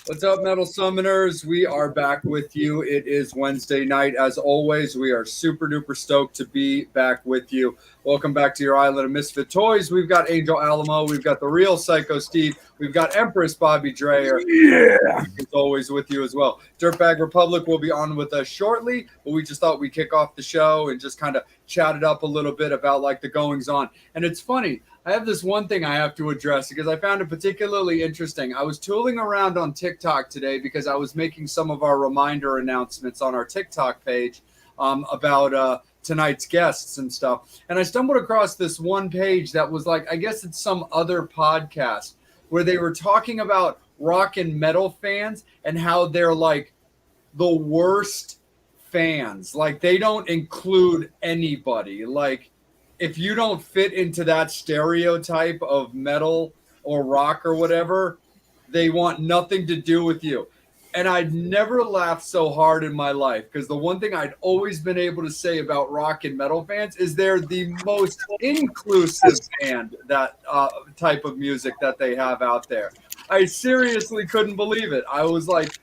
What's up, Metal Summoners? We are back with you. It is Wednesday night. As always, we are super duper stoked to be back with you. Welcome back to your Island of Misfit Toys. We've got Angel Alamo. We've got the real Psycho Steve. We've got Empress Bobby Dreyer. Yeah. He's always with you as well. Dirtbag Republic will be on with us shortly, but we just thought we'd kick off the show and just kind of chat it up a little bit about like the goings on. And it's funny. I have this one thing I have to address because I found it particularly interesting. I was tooling around on TikTok today because I was making some of our reminder announcements on our TikTok page about tonight's guests and stuff. And I stumbled across this one page that was like, I guess it's some other podcast where they were talking about rock and metal fans and how they're like the worst fans. Like they don't include anybody. Like, if you don't fit into that stereotype of metal or rock or whatever, they want nothing to do with you. And I'd never laughed so hard in my life because the one thing I'd always been able to say about rock and metal fans is they're the most inclusive band, that type of music that they have out there. I seriously couldn't believe it. I was like,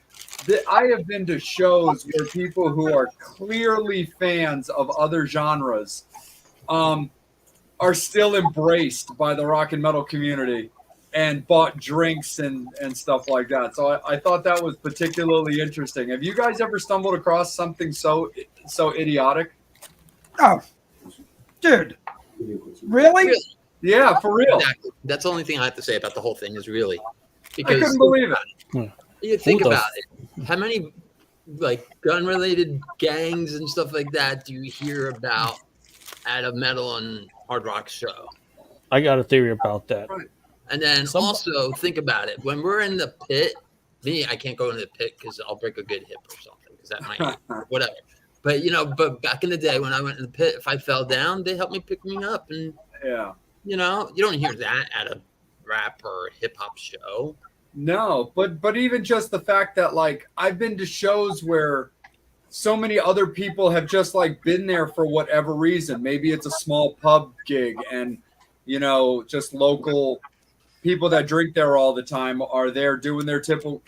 I have been to shows where people who are clearly fans of other genres are still embraced by the rock and metal community and bought drinks and stuff like that. So I thought that was particularly interesting. Have you guys ever stumbled across something so idiotic? Oh, dude. Really? Yeah, for real. Exactly. That's the only thing I have to say about the whole thing is really. Because I couldn't believe it. You think about it. How many like gun-related gangs and stuff like that do you hear about at a metal and hard rock show? I got a theory about that. Right. And then also think about it. When we're in the pit, I can't go into the pit because I'll break a good hip or something because that might whatever. But but back in the day when I went in the pit, if I fell down, they helped me pick me up. And yeah, you don't hear that at a rap or hip hop show. No, but even just the fact that like I've been to shows where so many other people have just like been there for whatever reason. Maybe it's a small pub gig and, just local people that drink there all the time are there doing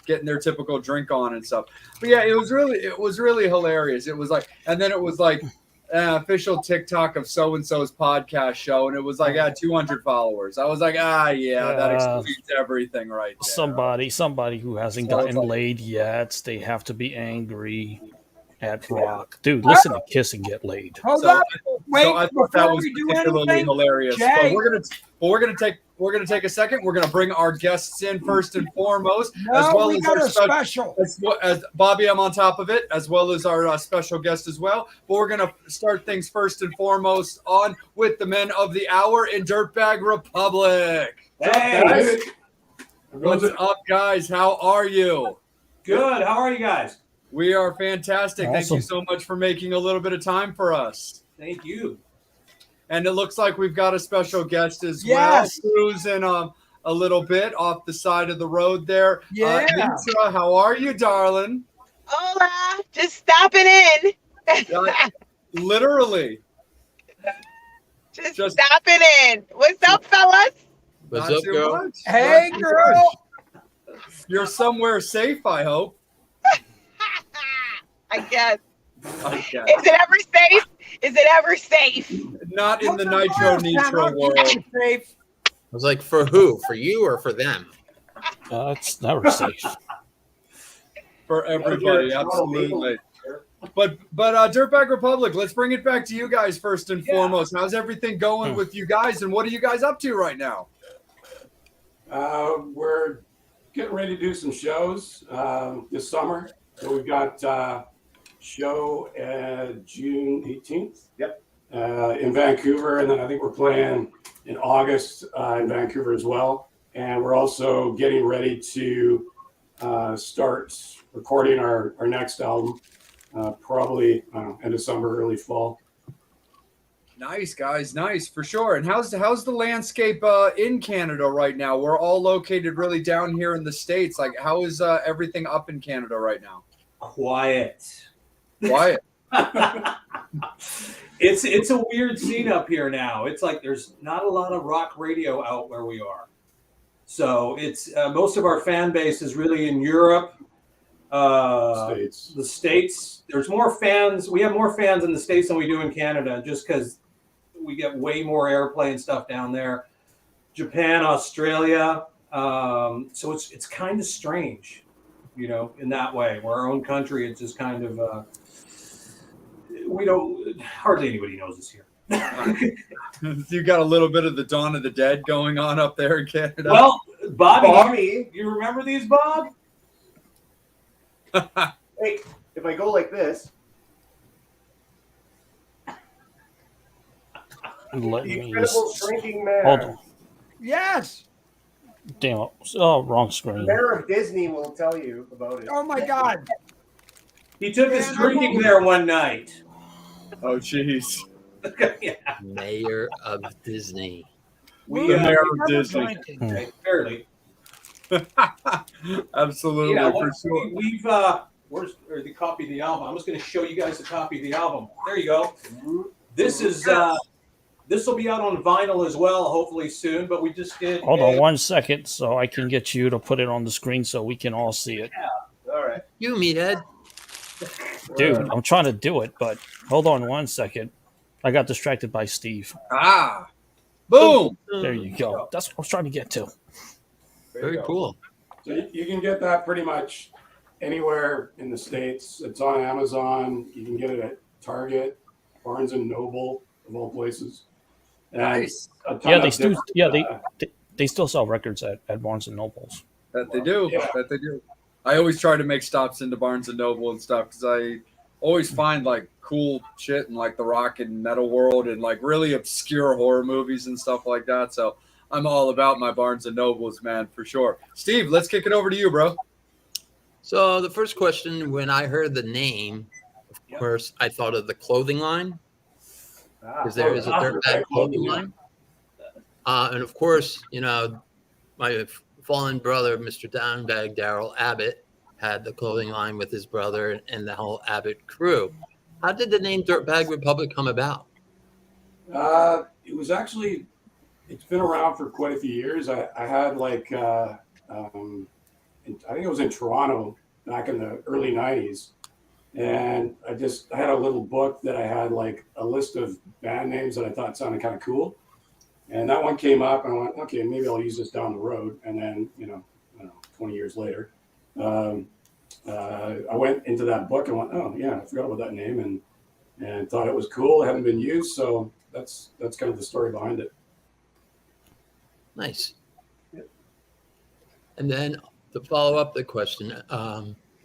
getting their typical drink on and stuff. But yeah, it was really hilarious. It was like, and then it was like official TikTok of so-and-so's podcast show. And it was like, 200 followers. I was like, that explains everything right there. Somebody who hasn't gotten laid yet, they have to be angry at rock. Dude, listen to Kiss and get laid. Hold up. Wait, I thought that was particularly hilarious. But we're gonna take a second. We're gonna bring our guests in first and foremost, as well as our special. As Bobby, I'm on top of it, as well as our special guest as well. But we're gonna start things first and foremost on with the men of the hour in Dirtbag Republic. Hey, what's up, guys? How are you? Good. How are you guys? We are fantastic. Awesome. Thank you so much for making a little bit of time for us. Thank you. And it looks like we've got a special guest as well, cruising a little bit off the side of the road there. Yeah. Lisa, how are you, darling? Hola, just stopping in. Literally. Just stopping in. What's up, fellas? What's up, girl? Much. Hey, girl. You're somewhere safe, I hope. I guess. Okay. Is it ever safe? Is it ever safe? Not in the Nitro Nitro world. Safe. I was like, for who? For you or for them? It's never safe. for everybody. Absolutely. But Dirtbag Republic, let's bring it back to you guys first and foremost. How's everything going with you guys, and what are you guys up to right now? We're getting ready to do some shows this summer. So we've got show June 18th. Yep. In Vancouver, and then I think we're playing in August in Vancouver as well. And we're also getting ready to start recording our next album, probably end of summer, early fall. Nice, guys. Nice, for sure. And how's the landscape in Canada right now? We're all located really down here in the States. Like, how is everything up in Canada right now? Quiet. Quiet. It's a weird scene up here now. It's like there's not a lot of rock radio out where we are. So it's most of our fan base is really in Europe, the States. There's more fans. We have more fans in the States than we do in Canada, just because we get way more airplay and stuff down there. Japan, Australia. So it's kind of strange, you know, in that way. Where our own country, it's just kind of we don't hardly anybody knows us here. You got a little bit of the Dawn of the Dead going on up there in Canada. Well, Bobby, you remember these, Bob? Hey, if I go like this, Let the me incredible shrinking man. hold on. Yes. Damn it. Oh, wrong The screen. mayor of Disney will tell you about it. Oh my God. He took us drinking there one night. Oh, jeez. Yeah. Mayor of Disney. We The mayor of Disney. Fairly. Absolutely, Yeah, for sure. we've where's the copy of the album? I'm just going to show you guys the copy of the album. There you go. This is this will be out on vinyl as well, hopefully soon. But we just did. Hold on 1 second so I can get you to put it on the screen so we can all see it. All right. You meathead. Dude, I'm trying to do it, but hold on 1 second. I got distracted by Steve. Ah, boom. There you go. That's what I was trying to get to. Very cool. So you can get that pretty much anywhere in the States. It's on Amazon. You can get it at Target, Barnes and Noble, of all places. And Nice. a ton Yeah, of they still different, they still sell records at Barnes and Nobles. That they do. Yeah. That they do. I always try to make stops into Barnes and Noble and stuff because I always find like cool shit in like the rock and metal world and like really obscure horror movies and stuff like that. So I'm all about my Barnes and Nobles, man, for sure. Steve, let's kick it over to you, bro. So the first question, when I heard the name, of course, I thought of the clothing line, because there is a Dirtbag clothing line. And of course, you know, my fallen brother, Mr. Downbag, Daryl Abbott, had the clothing line with his brother and the whole Abbott crew. How did the name Dirtbag Republic come about? It was actually, it's been around for quite a few years. I had like, I think it was in Toronto back in the early 90s. And I had a little book that I had like a list of band names that I thought sounded kind of cool. And that one came up and I went, okay, maybe I'll use this down the road. And then, I don't know, 20 years later, I went into that book and went, oh yeah, I forgot about that name and thought it was cool. It hadn't been used. So that's kind of the story behind it. Nice. And then to follow up the question,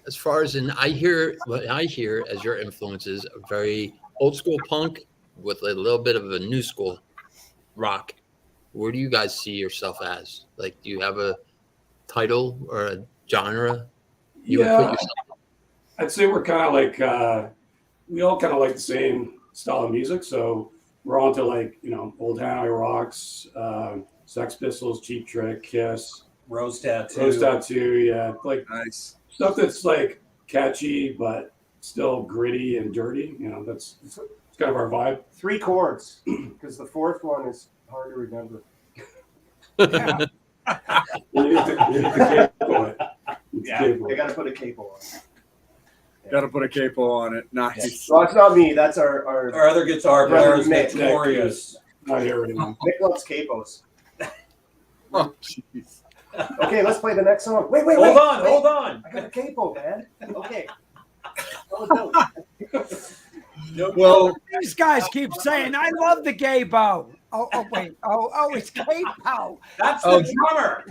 as far as what I hear as your influences are very old school punk with a little bit of a new school rock. Where do you guys see yourself as? Like, do you have a title or a genre you would put yourself in? I'd say we're kind of like, we all kind of like the same style of music. So we're on to like, Old Hanoi Rocks, Sex Pistols, Cheap Trick, Kiss. Rose Tattoo, yeah. Like Nice. stuff that's like catchy, but still gritty and dirty. It's kind of our vibe. 3 chords, because the 4th one is hard to remember. Yeah. You need to capo it. Yeah, they got to put a capo on it. Got to put a capo on it. Nice. Well, it's not me. That's our other guitar player is Nick. notorious. Not here right now. Nick loves capos. Oh, jeez. Okay, let's play the next song. Wait. Hold on. I got a capo, man. Okay. Well, These guys keep saying, I love the gay bow. Oh, wait. Oh, it's capo. That's the drummer.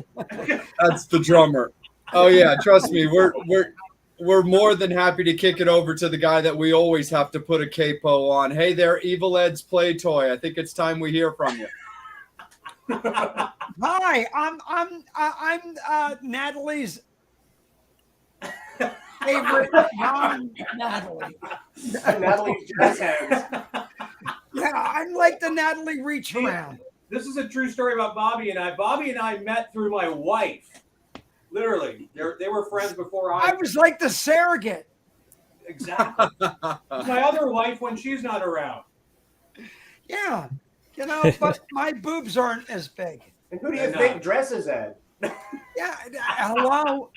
that's the drummer. Oh yeah, trust me, we're more than happy to kick it over to the guy that we always have to put a capo on. Hey there, Evil Ed's Play Toy. I think it's time we hear from you. Hi, I'm Natalie's favorite non-Natalie. Natalie's jazz hands. Yeah, I'm like the Natalie reach around. This is a true story about Bobby and I. Bobby and I met through my wife. Literally, they were friends before I was like the surrogate. Exactly. My other wife when she's not around. Yeah, but my boobs aren't as big. And who do you think dresses Ed? Yeah, hello.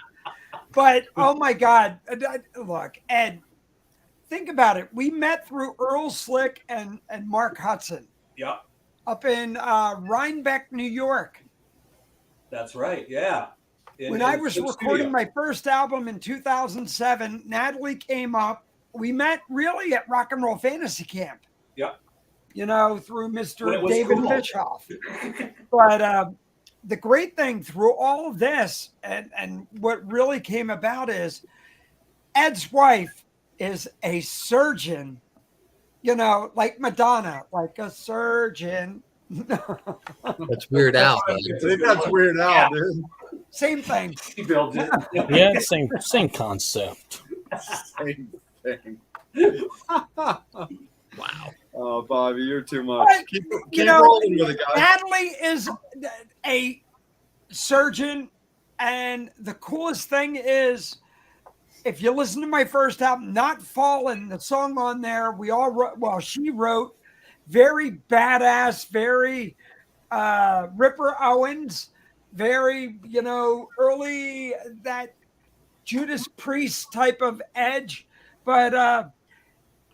But oh my God, look, Ed, think about it. We met through Earl Slick and Mark Hudson. Yep. Up in Rhinebeck, New York. That's right. Yeah. When I was recording my first album in 2007, Natalie came up. We met really at Rock and Roll Fantasy Camp. Yep. Through Mr. David Bischoff. But the great thing through all of this and what really came about is Ed's wife is a surgeon, like Madonna, like a surgeon. That's Weird Al. I think that's Weird Al, dude. Same thing. He built it. Yeah, same concept. Same thing. Wow. Oh, Bobby, you're too much. But, Keep rolling with it, guys. Natalie is a surgeon, and the coolest thing is, if you listen to my first album, Not Fallen, the song on there, we all wrote, well, she wrote, very badass, very Ripper Owens, very, early that Judas Priest type of edge. But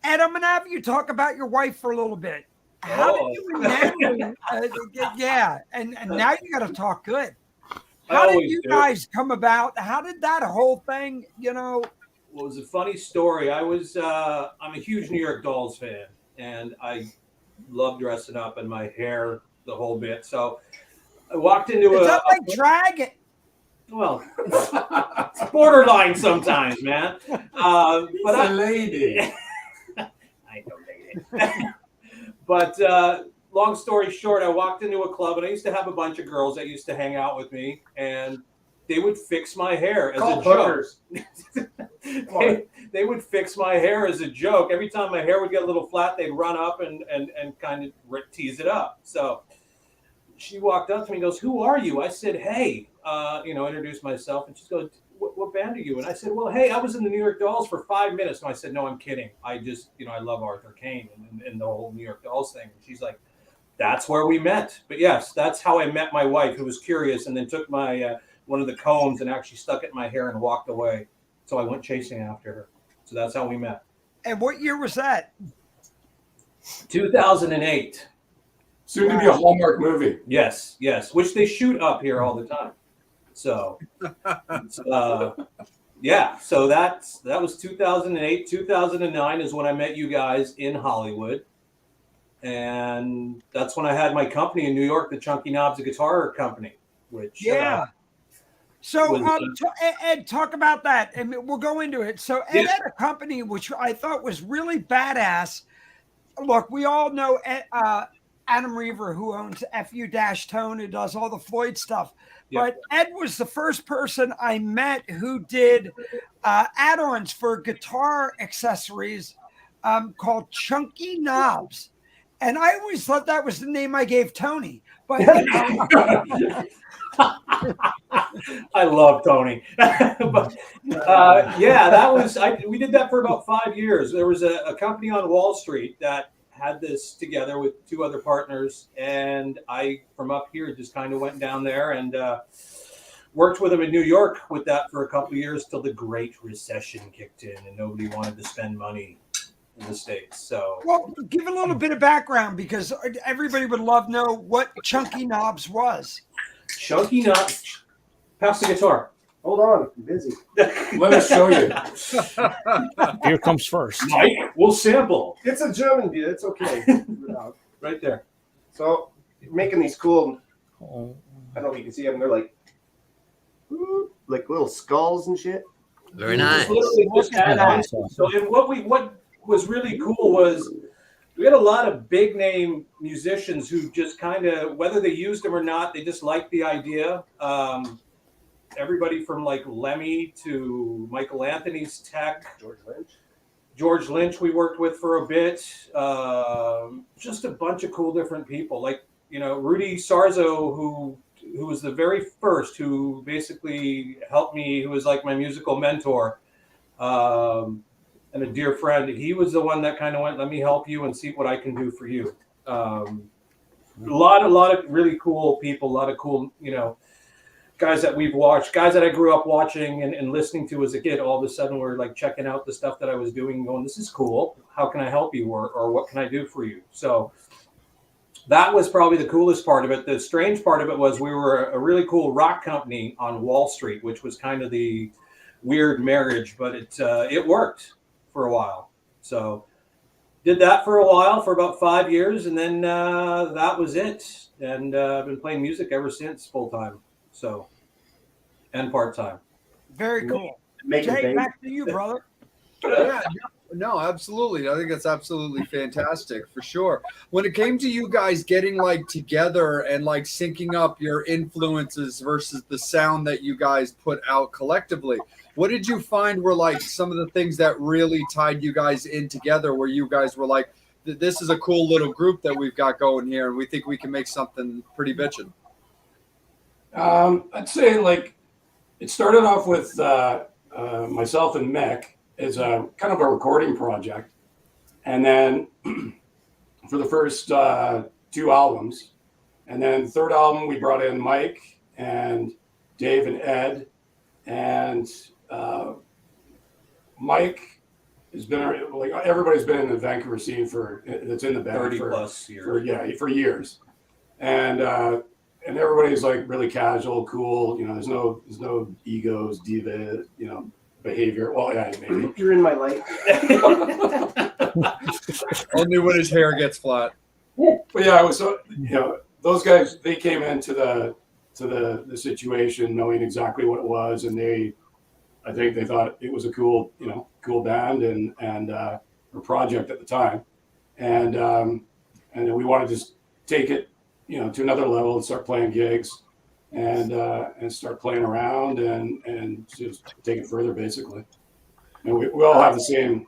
Ed, I'm going to have you talk about your wife for a little bit. How did you and Natalie, yeah, and now you got to talk good. How did you guys come about? How did that whole thing, Well, it was a funny story. I'm a huge New York Dolls fan, and I love dressing up and my hair, the whole bit. So I walked into Is that like drag? Well, it's borderline sometimes, man. But a lady. I know lady. But long story short, I walked into a club, and I used to have a bunch of girls that used to hang out with me, and they would fix my hair as a joke. They would fix my hair as a joke. Every time my hair would get a little flat, they'd run up and kind of tease it up. So she walked up to me and goes, "Who are you?" I said, "Hey," introduced myself, and she goes, what band are you? And I said, "Well, hey, I was in the New York Dolls for 5 minutes." And I said, "No, I'm kidding. I just, I love Arthur Kane and the whole New York Dolls thing." And she's like, "That's where we met." But yes, that's how I met my wife, who was curious and then took my one of the combs and actually stuck it in my hair and walked away. So I went chasing after her. So that's how we met. And what year was that? 2008. Soon to be a Hallmark movie. Yes, which they shoot up here all the time. So, yeah. So that was 2008. 2009 is when I met you guys in Hollywood, and that's when I had my company in New York, the Chunky Knobs Guitar Company. Which So, Ed, talk about that, and we'll go into it. So, Ed had a company which I thought was really badass. Look, we all know Adam Reaver, who owns FU-Tone, who does all the Floyd stuff. But Ed was the first person I met who did add-ons for guitar accessories called Chunky Knobs. And I always thought that was the name I gave Tony. But I love Tony. But, that was we did that for about 5 years. There was a company on Wall Street that had this together with two other partners, and I, from up here, just kind of went down there and worked with them in New York with that for a couple of years till the Great Recession kicked in and nobody wanted to spend money in the States. So, well, give a little bit of background because everybody would love to know what Chunky Knobs was. Chunky Knobs. Pass the guitar. Hold on, I'm busy. Let us show you. Beer comes first. Mike, we'll sample. It's a German beer. It's okay. Right there. So you're making these cool. Oh, I don't know if you can see them. They're like little skulls and shit. Very nice. Literally just add on. So, and what was really cool was we had a lot of big name musicians who just kind of, whether they used them or not, they just liked the idea. Everybody from like Lemmy to Michael Anthony's Tech, George Lynch we worked with for a bit. Just a bunch of cool different people. Like, you know, Rudy Sarzo, who was the very first, who basically helped me, who was like my musical mentor, and a dear friend. He was the one that kind of went, let me help you and see what I can do for you. A lot of really cool people, a lot of cool, you know, guys that we've watched, guys that I grew up watching and listening to as a kid. All of a sudden we're like checking out the stuff that I was doing, going, this is cool. How can I help you? Or what can I do for you? So that was probably the coolest part of it. The strange part of it was we were a really cool rock company on Wall Street, which was kind of the weird marriage, but it worked for a while. So did that for a while, for about 5 years, and then that was it. And I've been playing music ever since, full time. So, and part time. Very cool. Making Jay, baby. back to you, brother. Yeah, no, absolutely. I think that's absolutely fantastic for sure. When it came to you guys getting like together and like syncing up your influences versus the sound that you guys put out collectively, what did you find were like some of the things that really tied you guys in together, where you guys were like, this is a cool little group that we've got going here and we think we can make something pretty bitchin'? I'd say like it started off with myself and Mick as a kind of a recording project, and then for the first 2 albums, and then third album we brought in Mike and Dave and Ed, and Mike has been like everybody's been in the Vancouver scene that's in the band 30 for plus years. for years, and everybody's like really casual, cool. You know, there's no egos, diva, you know, behavior. Well, yeah, maybe. You're in my light. Only when his hair gets flat. But yeah, it was so, you know, those guys, they came into the situation knowing exactly what it was, and I think they thought it was a cool band and a project at the time, and then we wanted to just take it, you know, to another level and start playing gigs and start playing around and just take it further, basically. And we all have the same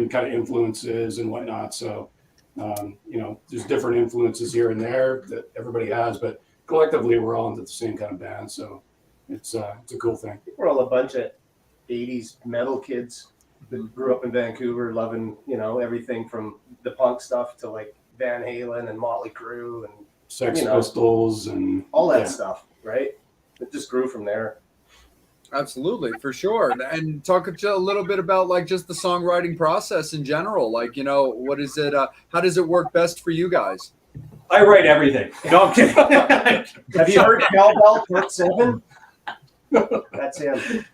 kind of influences and whatnot. So, you know, there's different influences here and there that everybody has, but collectively we're all into the same kind of band. So it's a cool thing. We're all a bunch of 80s metal kids that grew up in Vancouver, loving, you know, everything from the punk stuff to like Van Halen and Motley Crue and Sex Pistols and all that stuff, right? It just grew from there. Absolutely, for sure. And talk a little bit about like just the songwriting process in general. Like, you know, what is it? How does it work best for you guys? I write everything. No, I'm kidding. Have you heard Cowbell Part 7? That's him.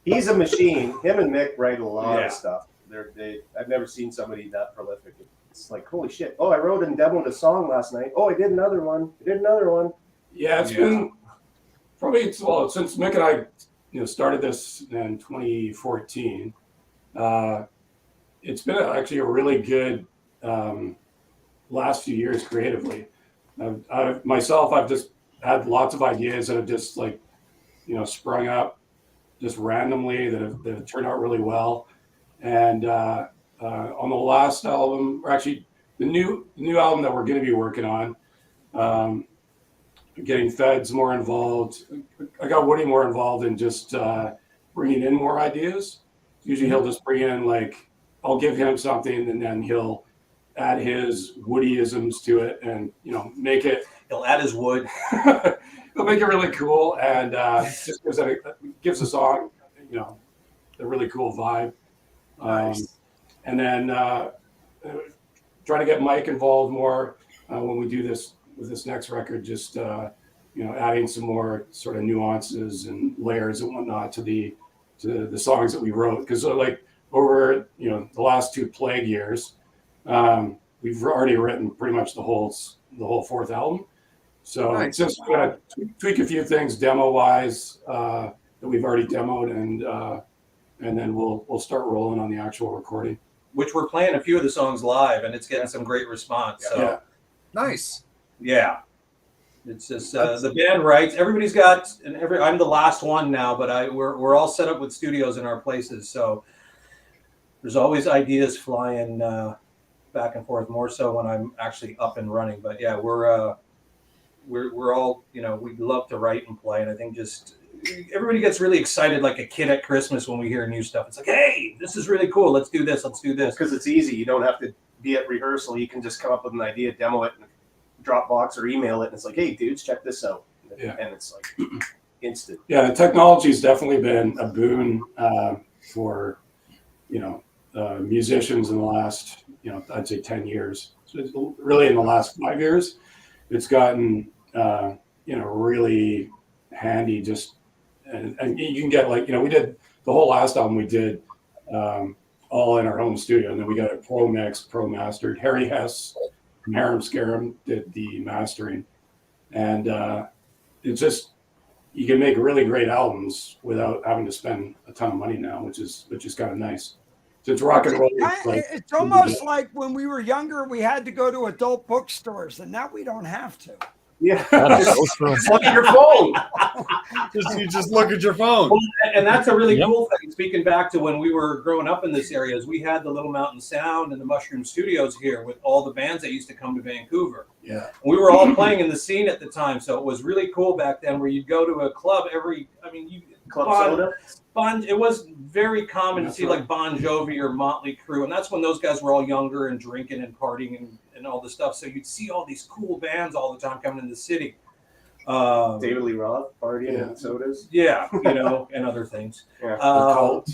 He's a machine. Him and Mick write a lot of stuff. I've never seen somebody that prolific. It's like, holy shit. Oh, I wrote and demoed a song last night. Oh, I did another one. Yeah, it's been probably, well, since Mick and I, you know, started this in 2014. It's been actually a really good last few years creatively. I've just had lots of ideas that have just like, you know, sprung up just randomly that have turned out really well. And on the last album, or actually the new album that we're going to be working on, getting Feds more involved. I got Woody more involved in just bringing in more ideas. Usually he'll just bring in, like, I'll give him something and then he'll add his Woodyisms to it and, you know, make it. He'll add his wood. He'll make it really cool and just gives the song, you know, a really cool vibe. Nice. And then try to get Mike involved more when we do this with this next record. Just adding some more sort of nuances and layers and whatnot to the songs that we wrote. Because like over the last 2 plague years, we've already written pretty much the whole fourth album. So Nice. it's just gonna tweak a few things demo wise that we've already demoed, and then we'll start rolling on the actual recording. Which we're playing a few of the songs live, and it's getting some great response. So Yeah. Nice. yeah. It's just the band writes. Everybody's got, I'm the last one now, but we're all set up with studios in our places. So there's always ideas flying back and forth. More so when I'm actually up and running. But yeah, we're all we love to write and play, and I think just everybody gets really excited like a kid at Christmas when we hear new stuff. It's like, hey, this is really cool. Let's do this. Let's do this. Because it's easy. You don't have to be at rehearsal. You can just come up with an idea, demo it, and Dropbox or email it, and it's like, hey, dudes, check this out. Yeah. And it's like instant. Yeah, the technology's definitely been a boon for musicians in the last I'd say 10 years. So it's really in the last 5 years, it's gotten really handy. Just and you can get we did the whole last album we did all in our home studio, and then we got it pro mixed, pro mastered. Harry Hess from Harem Scarum did the mastering, and it's just you can make really great albums without having to spend a ton of money now, which is kind of nice. So it's rock and roll. It's almost like when we were younger, we had to go to adult bookstores, and now we don't have to. Yeah. That is so true. Just look at your phone. You just look at your phone. Well, and that's a really cool thing. Speaking back to when we were growing up in this area, is we had the Little Mountain Sound and the Mushroom Studios here with all the bands that used to come to Vancouver. Yeah. We were all playing in the scene at the time, so it was really cool back then where you'd go to a club Club soda. It was very common to That's see right. like Bon Jovi or Motley Crue, and that's when those guys were all younger and drinking and partying and all this stuff. So you'd see all these cool bands all the time coming in the city. David Lee Roth partying and sodas. Yeah, and other things. Yeah. All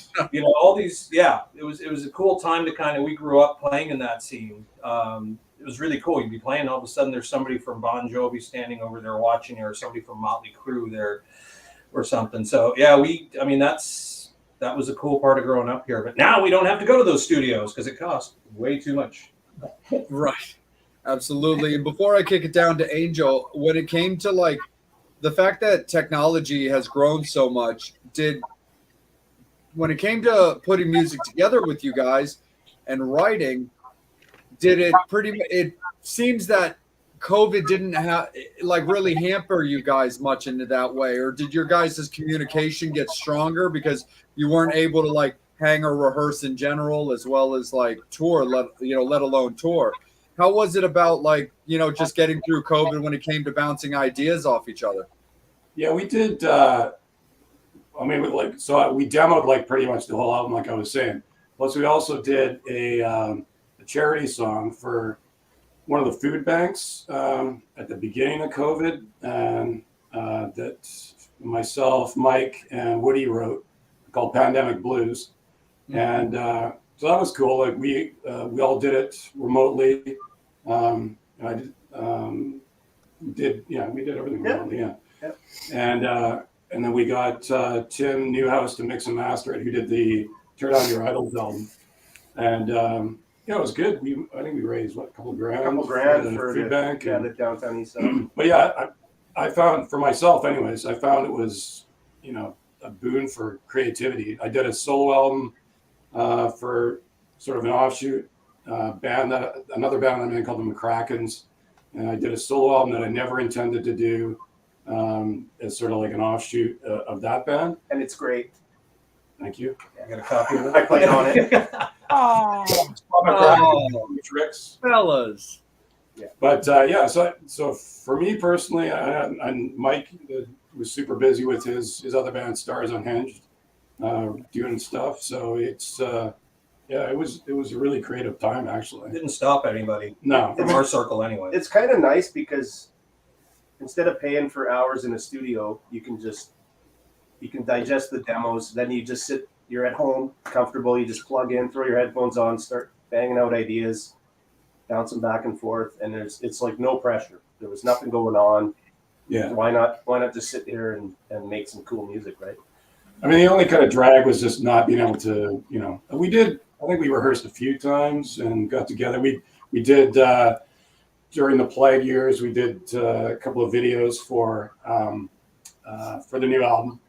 these. Yeah, it was a cool time to we grew up playing in that scene. It was really cool. You'd be playing, all of a sudden there's somebody from Bon Jovi standing over there watching you, or somebody from Motley Crue there, or something. So yeah, that was a cool part of growing up here. But now we don't have to go to those studios because it costs way too much. Right. Absolutely. And before I kick it down to Angel, when it came to the fact that technology has grown so much, when it came to putting music together with you guys and writing, it seems that COVID didn't really hamper you guys much into that way, or did your guys' communication get stronger because you weren't able to hang or rehearse in general as well as tour, let alone tour? How was it about just getting through COVID when it came to bouncing ideas off each other? Yeah, we did. We demoed pretty much the whole album, like I was saying. Plus, we also did a charity song for one of the food banks at the beginning of COVID, and that myself, Mike, and Woody wrote, called "Pandemic Blues," and so that was cool. We all did it remotely. We did everything remotely. Yeah. And then we got Tim Newhouse to mix and master it, who did the "Tear Down Your Idols" album, and it was good. I think we raised a couple grand for the food bank. The downtown east side. But yeah, I found for myself, anyways, I found it was a boon for creativity. I did a solo album for sort of an offshoot another band I'm in called the McCrackens, and I did a solo album that I never intended to do as sort of an offshoot of that band. And it's great. Thank you. I got a copy of it. I played on it. Tricks, fellas. Yeah. But so for me personally, and Mike was super busy with his other band, Stars Unhinged, doing stuff. So it's it was a really creative time, actually. Didn't stop anybody. No, from our circle anyway. It's kind of nice because instead of paying for hours in a studio, you can digest the demos. Then you just you're at home, comfortable. You just plug in, throw your headphones on, start banging out ideas, bouncing back and forth, and it's no pressure. There was nothing going on. Yeah. Why not just sit here and make some cool music, right? I mean, the only kind of drag was just not being able to, we did, I think we rehearsed a few times and got together. We did, during the Plight years, we did a couple of videos for the new album,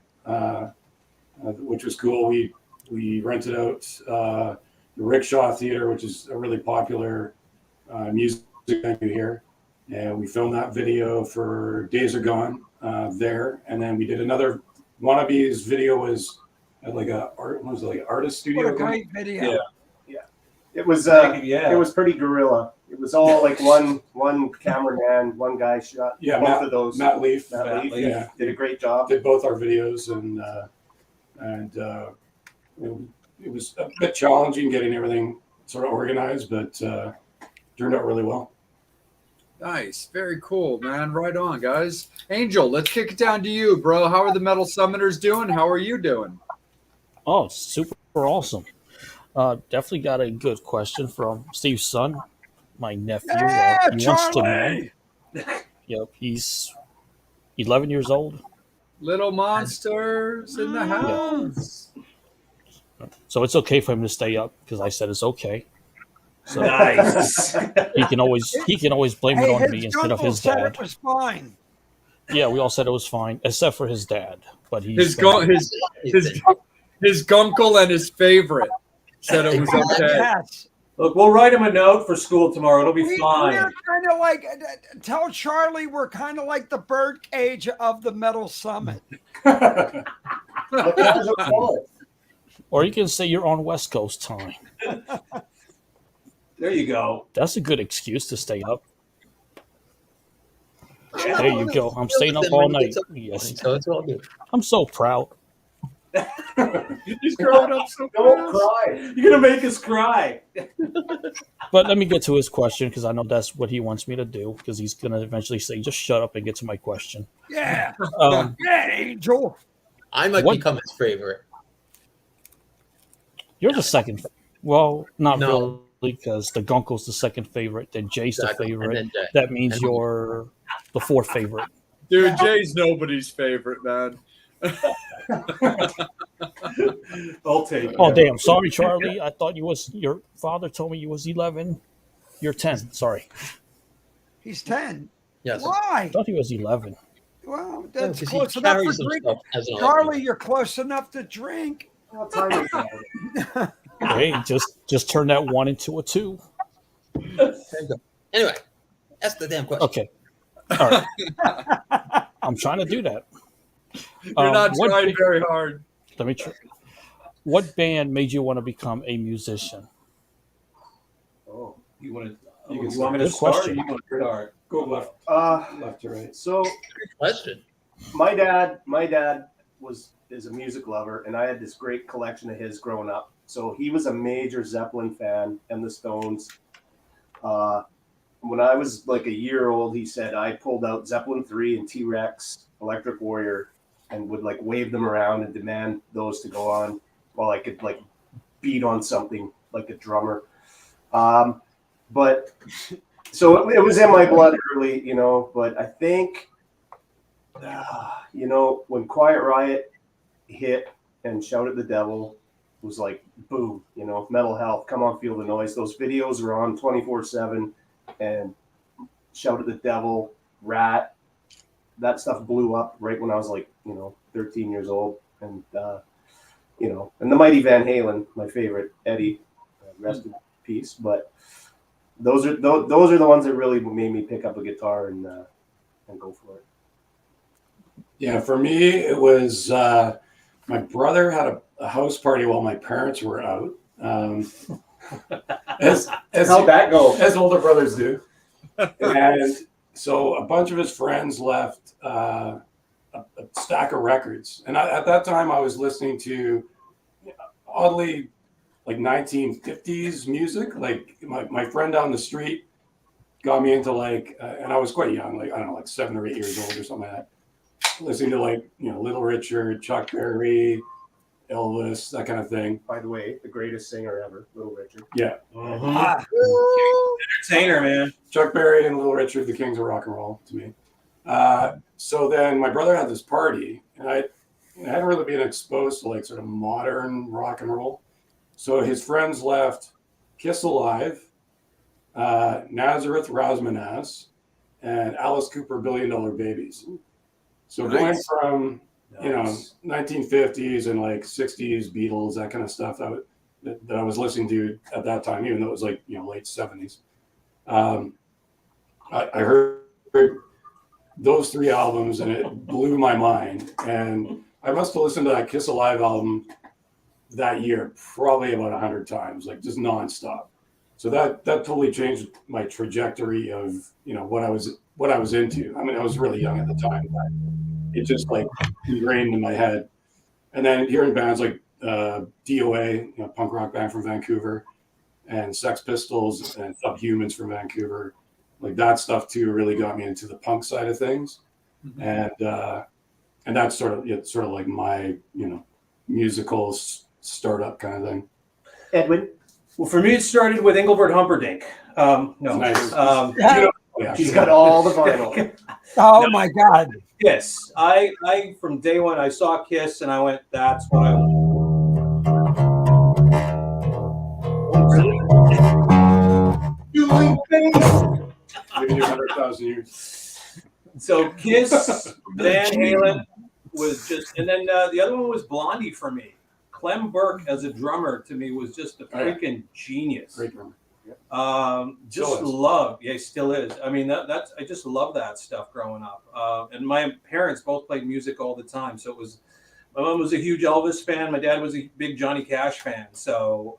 which was cool. We rented out the Rickshaw Theater, which is a really popular music venue here. And we filmed that video for Days Are Gone there. And then we did another Wannabe's video was at like an artist studio. What a great video. Yeah. It was pretty guerrilla. It was all like one cameraman, one guy shot both of those. Matt Leaf. Yeah, did a great job. Did both our videos and it was a bit challenging getting everything sort of organized, but turned out really well. Nice. Very cool, man. Right on, guys. Angel, let's kick it down to you, bro. How are the Metal Summoners doing? How are you doing? Oh, super awesome. Definitely got a good question from Steve's son, my nephew. He wants to know. Yep, he's 11 years old. Little monsters in the house. So it's okay for him to stay up because I said it's okay. So Nice. he can always blame it on me instead of his said dad. it was fine. Yeah, we all said it was fine, except for his dad. But His gunkle and his favorite said it was okay. Yes. Look, we'll write him a note for school tomorrow. It'll be fine. We're kind of like, tell Charlie we're kind of like the birdcage of the Metal Summit. Or you can say you're on West Coast time. There you go. That's a good excuse to stay up. There you go. I'm staying up all night. Yes. So it's all good. I'm so proud. He's growing up so Don't fast. cry. You're going to make us cry. But let me get to his question because I know that's what he wants me to do because he's going to eventually say, just shut up and get to my question. Yeah. Yeah, Angel. I might become his favorite. You're the second. Well, not No. really because the Gunkle's the second favorite, then Jay's Exactly. the favorite. And then Jay. That means you're the fourth favorite. Dude, Jay's nobody's favorite, man. I'll take it. Oh, damn. Sorry, Charlie. I thought your father told me you was 11. You're 10. Sorry. He's 10. Yes. Why? I thought he was 11. Well, that's Because he close enough for carries drinking. himself as an Charlie, you're close enough to drink. What time is that? Hey, just turn that 1 into a 2. Anyway, that's the damn question. Okay. All right. I'm trying to do that. You're not what trying ba- very hard. Let me try. What band made you want to become a musician? Oh, you want me to Good start? Or question. you want to start? Go left to right. So Good question. my dad is a music lover, and I had this great collection of his growing up. So he was a major Zeppelin fan and the Stones. When I was like a year old, he said I pulled out Zeppelin 3 and T-Rex, Electric Warrior, and would like wave them around and demand those to go on while I could like beat on something like a drummer. But so it was in my blood early, but I think, when Quiet Riot hit and Shout at the Devil was like, boom, Mental Health, Come On Feel the Noise. Those videos were on 24/7 and Shout at the Devil, Rat, that stuff blew up right when I was like, 13 years old. And, and the Mighty Van Halen, my favorite, Eddie, rest in peace. But those are the ones that really made me pick up a guitar and go for it. Yeah, for me, it was my brother had a house party while my parents were out. As How'd that go? As older brothers do. And so a bunch of his friends left a stack of records. And at that time, I was listening to, oddly, like 1950s music. Like my friend down the street got me into and I was quite young, like, I don't know, like 7 or 8 years old or something like that. Listening to Little Richard, Chuck Berry, Elvis, that kind of thing. By the way, the greatest singer ever, Little Richard. Yeah. Entertainer, man. Chuck Berry and Little Richard, the kings of rock and roll to me. So then my brother had this party, and I hadn't really been exposed to like sort of modern rock and roll. So his friends left Kiss Alive, Nazareth Rasmanaz, and Alice Cooper $1 Billion Babies. So going from 1950s and like 60s Beatles, that kind of stuff that I was listening to at that time, even though it was like late 70s. I heard those 3 albums and it blew my mind. And I must have listened to that Kiss Alive album that year probably about 100 times, like just nonstop. So that totally changed my trajectory of what I was into. I mean, I was really young at the time, but it just like ingrained in my head. And then hearing bands like DOA, punk rock band from Vancouver, and Sex Pistols and Subhumans from Vancouver, like that stuff too really got me into the punk side of things. Mm-hmm. And that's sort of like my musical startup kind of thing. Edwin? Well, for me, it started with Engelbert Humperdinck. No, nice. She's got all the vinyl. Oh my God! Kiss. I from day one I saw Kiss and I went, that's what I want. Doing things. Maybe 100,000 years. So Kiss, Van Halen was just, and then the other one was Blondie for me. Clem Burke as a drummer to me was just a freaking genius. Great drummer. Just love, still is. I mean, that's I just love that stuff growing up. And my parents both played music all the time, so it was. My mom was a huge Elvis fan. My dad was a big Johnny Cash fan. So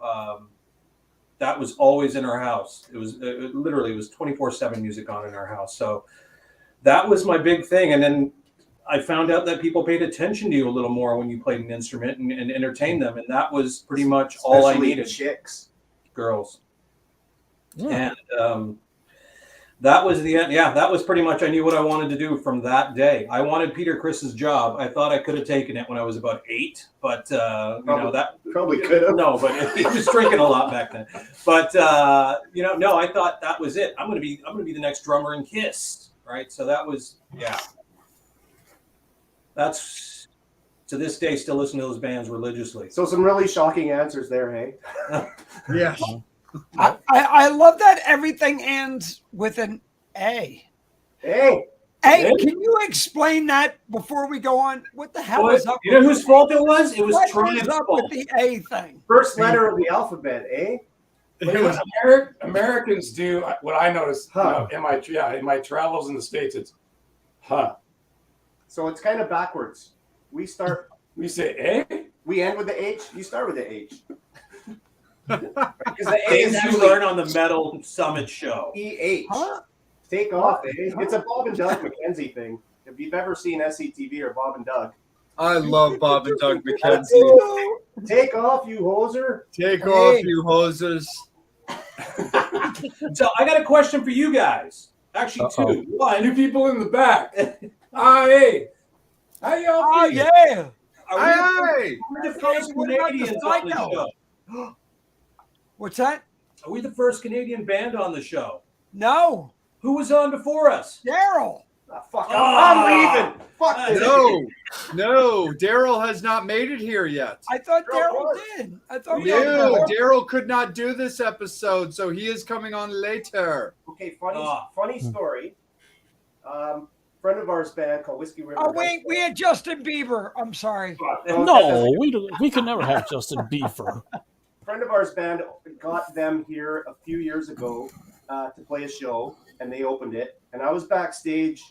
that was always in our house. It was literally 24/7 music on in our house. So that was my big thing. And then I found out that people paid attention to you a little more when you played an instrument and entertained them. And that was pretty much all I needed. Chicks. Girls. Yeah. And that was the end. Yeah, that was pretty much, I knew what I wanted to do from that day. I wanted Peter Criss's job. I thought I could have taken it when I was about 8, but that probably could have. No, but he was drinking a lot back then. But no, I thought that was it. I'm gonna be the next drummer in Kiss, right? So that was that's to this day still listen to those bands religiously. So some really shocking answers there, hey? Yeah. I love that everything ends with an A. Hey, can you explain that before we go on? What the hell is up? You know whose fault it was? It was Triumph's up with the A thing. First letter of the alphabet, eh? It was Americans do what I noticed in my travels in the States. It's So it's kind of backwards. We say A. We end with the H. You start with the H. Because the A is you learn on the Metal Summit show. EH. Take off, eh? It's a Bob and Doug McKenzie thing. If you've ever seen SCTV or Bob and Doug. I love Bob and Doug McKenzie. Take off, you hoser. Take off, you hoses. So I got a question for you guys. Actually, two. Why? New people in the back. Hey. How y'all feel? Yeah. Are we the first Canadians on the show? What's that? Are we the first Canadian band on the show? No. Who was on before us? Daryl. Fuck. I'm leaving. Fuck this. No. Daryl has not made it here yet. I thought Daryl did. I thought Daryl could not do this episode, so he is coming on later. Okay, funny story. Friend of ours band called Whiskey River. Oh wait, we had Justin Bieber. I'm sorry. No, we could never have Justin Bieber. Friend of ours band got them here a few years ago to play a show, and they opened it. And I was backstage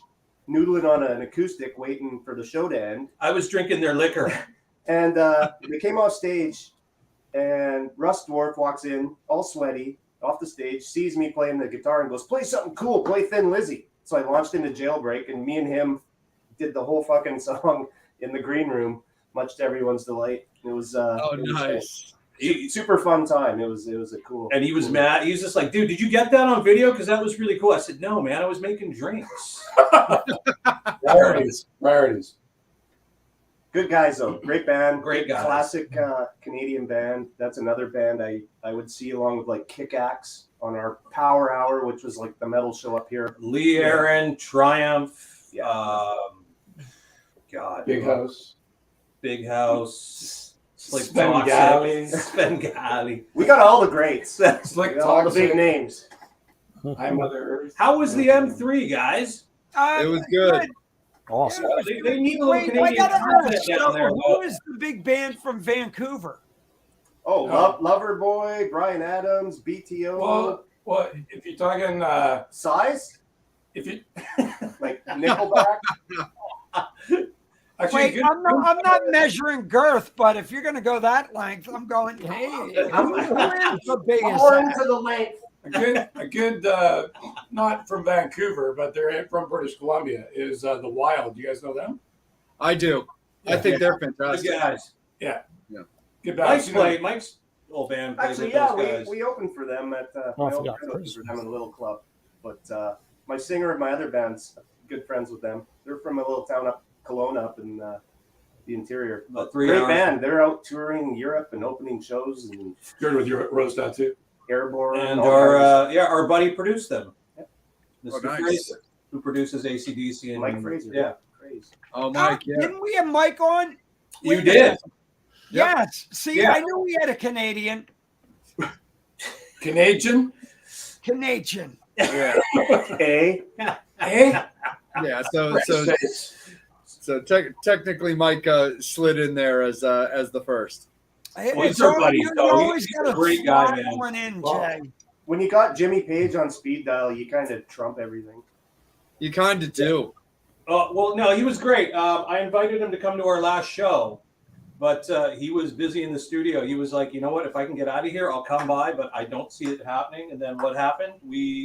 noodling on an acoustic, waiting for the show to end. I was drinking their liquor. And they came off stage, and Russ Dwarf walks in, all sweaty, off the stage, sees me playing the guitar, and goes, "Play something cool, play Thin Lizzy." So I launched into Jailbreak, and me and him did the whole fucking song in the green room, much to everyone's delight. It was nice. Super fun time. It was a cool. And he was mad. He was just like, "Dude, did you get that on video? Because that was really cool." I said, "No, man, I was making drinks." Priorities. Good guys though. Great band. Great guys. Classic Canadian band. That's another band I would see along with like Kick Axe on our Power Hour, which was like the metal show up here. Lee Aaron, Triumph. Yeah. God. Big House. Big House. Slick Svengali. Svengali. We got all the greats. Slick We got all the Toxic. big names. I'm Mother Earth. How was the M3, guys? It was good. Awesome. They need a little Wait, I Canadian gotta content ask, down there. who is the big band from Vancouver? Oh, Loverboy, Brian Adams, BTO. Well, if you're talking Size? if you Like Nickelback? actually Wait, good, I'm not measuring girth, but if you're going to go that length, I'm going, hey, who is the biggest? Horn to the length. a good not from Vancouver, but they're from British Columbia is the Wild. You guys know them? I do. I Yeah. think they're Good fantastic. guys. Good Mike's bands. Mike's old band played Actually, with yeah, those guys. we opened for them at I my old forgot friend opened Chris. for them in a little club. But my singer of my other bands, good friends with them. They're from a little town up Kelowna, up in the interior. About 3 Great hours. band. They're out touring Europe and opening shows and Good with your Rose Tattoo. Airborne. And all kinds our buddy produced them. Yep. Oh, Mr. nice. Fraser, who produces ACDC and Mike Fraser. Yeah. Crazy. Oh, Mike, yeah. Didn't we have Mike on? You Wait a did. minute. Yes. See, Yeah. I knew we had a Canadian. Canadian. Canadian. Yeah. Okay. Hey. Yeah. So technically, Mike slid in there as the first. He's our buddy, You though. always He's got a to great guy, slide man. one in, Well, Jay. When you got Jimmy Page on speed dial, you kind of trump everything. You kind of do. Well, no, he was great. I invited him to come to our last show, but he was busy in the studio. He was like, you know what? If I can get out of here, I'll come by, but I don't see it happening. And then what happened?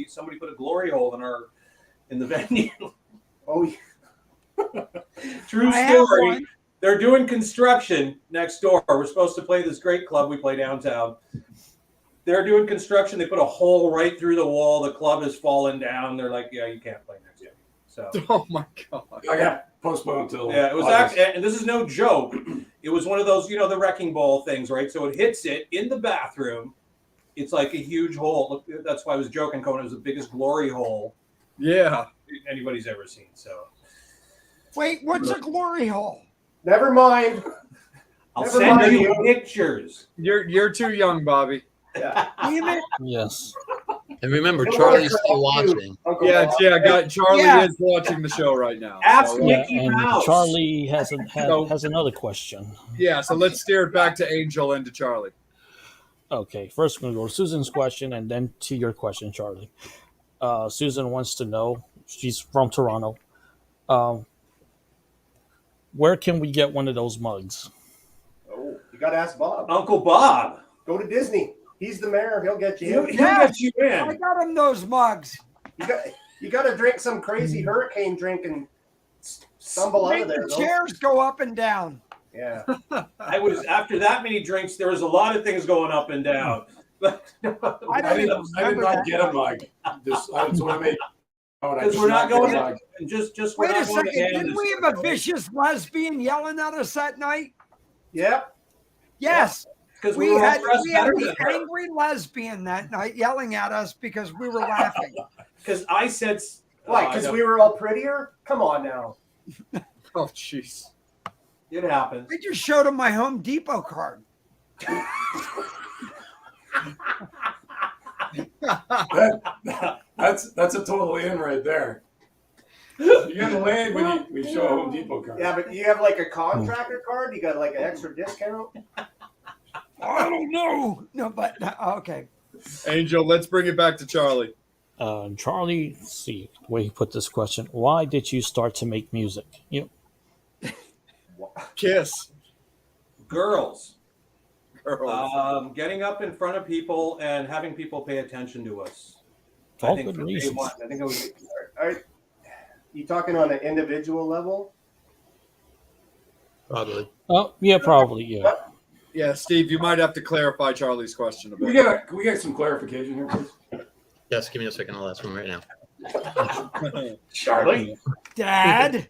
Somebody put a glory hole in the venue. Oh, yeah. True I have story. one. They're doing construction next door. We're supposed to play this great club we play downtown. They're doing construction. They put a hole right through the wall. The club has fallen down. They're like, yeah, you can't play next year. So Oh my god. I got postponed until yeah, it was August. actually, and this is no joke. It was one of those, the wrecking ball things, right? So it hits it in the bathroom. It's like a huge hole. Look, that's why I was joking, Conan. It was the biggest glory hole Yeah. anybody's ever seen. So Wait, what's a glory hole? Never mind. I'll Never send mind. you pictures. You're too young, Bobby. Yeah. Damn it. Yes. And remember, Don't Charlie's worry, still I'll do. watching. Uncle Yeah, Bob. yeah. Charlie Yeah. is watching the show right now. Ask So, me. Yeah, Mickey and Mouse. Charlie has So- has another question. yeah, so let's steer it back to Angel and to Charlie. Okay, first we're going to go to Susan's question and then to your question, Charlie. Susan wants to know, she's from Toronto, where can we get one of those mugs? Oh, you got to ask Bob. Uncle Bob. Go to Disney. He's the mayor. He'll get He'll you. get you I in. got him those mugs. You got to drink some crazy hurricane drink and stumble out Make of there. the Though. chairs go up and down. Yeah. After that many drinks, there was a lot of things going up and down. But I I don't did even not remember that. get a mug. So I made. because we're not going to. to just we're Wait a not going second. to hand Didn't this we have a vicious lesbian yelling at us that night? Yep. Yes. because We we were all had dressed better the than her. angry lesbian that night yelling at us because we were laughing. Because I said, Why? Because we were all prettier? Come on now. Oh, jeez. it happens. I just showed him my Home Depot card. That's a total in right there. You got to land when we show a Home Depot card. Yeah, but you have like a contractor card? You got like an extra discount? I don't know. No, but okay. Angel, let's bring it back to Charlie. Charlie, let's see the way he put this question. Why did you start to make music? Kiss. Girls. Girls. Getting up in front of people and having people pay attention to us. All I think good from day reasons. one, I think it was You talking on an individual level? Probably. Oh, yeah, probably, yeah. Yeah, Steve, you might have to clarify Charlie's question a Can bit. we get some clarification here, please? Yes, give me a second. I'll ask one right now. Charlie? Dad.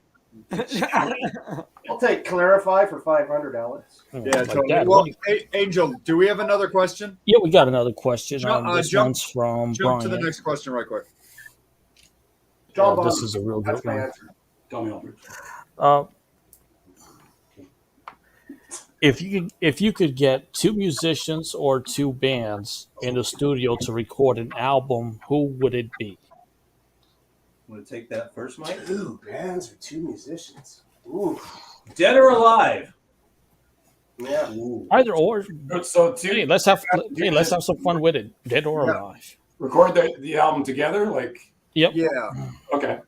I'll take Clarify for $500, Alex. Yeah, Like totally. that, Well, right? Angel, do we have another question? Yeah, we got another question. This Jump one's from to the Brian. next question right quick. John Bond. This is a real That's good my one. answer. Tell me, Aldrich. If you could get two musicians or two bands in the studio to record an album, who would it be? Want to take that first, Mike? Two bands or two musicians. Ooh. Dead or alive? Yeah. Ooh. Either or. So two. Hey, let's have some fun with it. Dead or Yeah. alive. Record the album together, like. Yep. Yeah. Okay.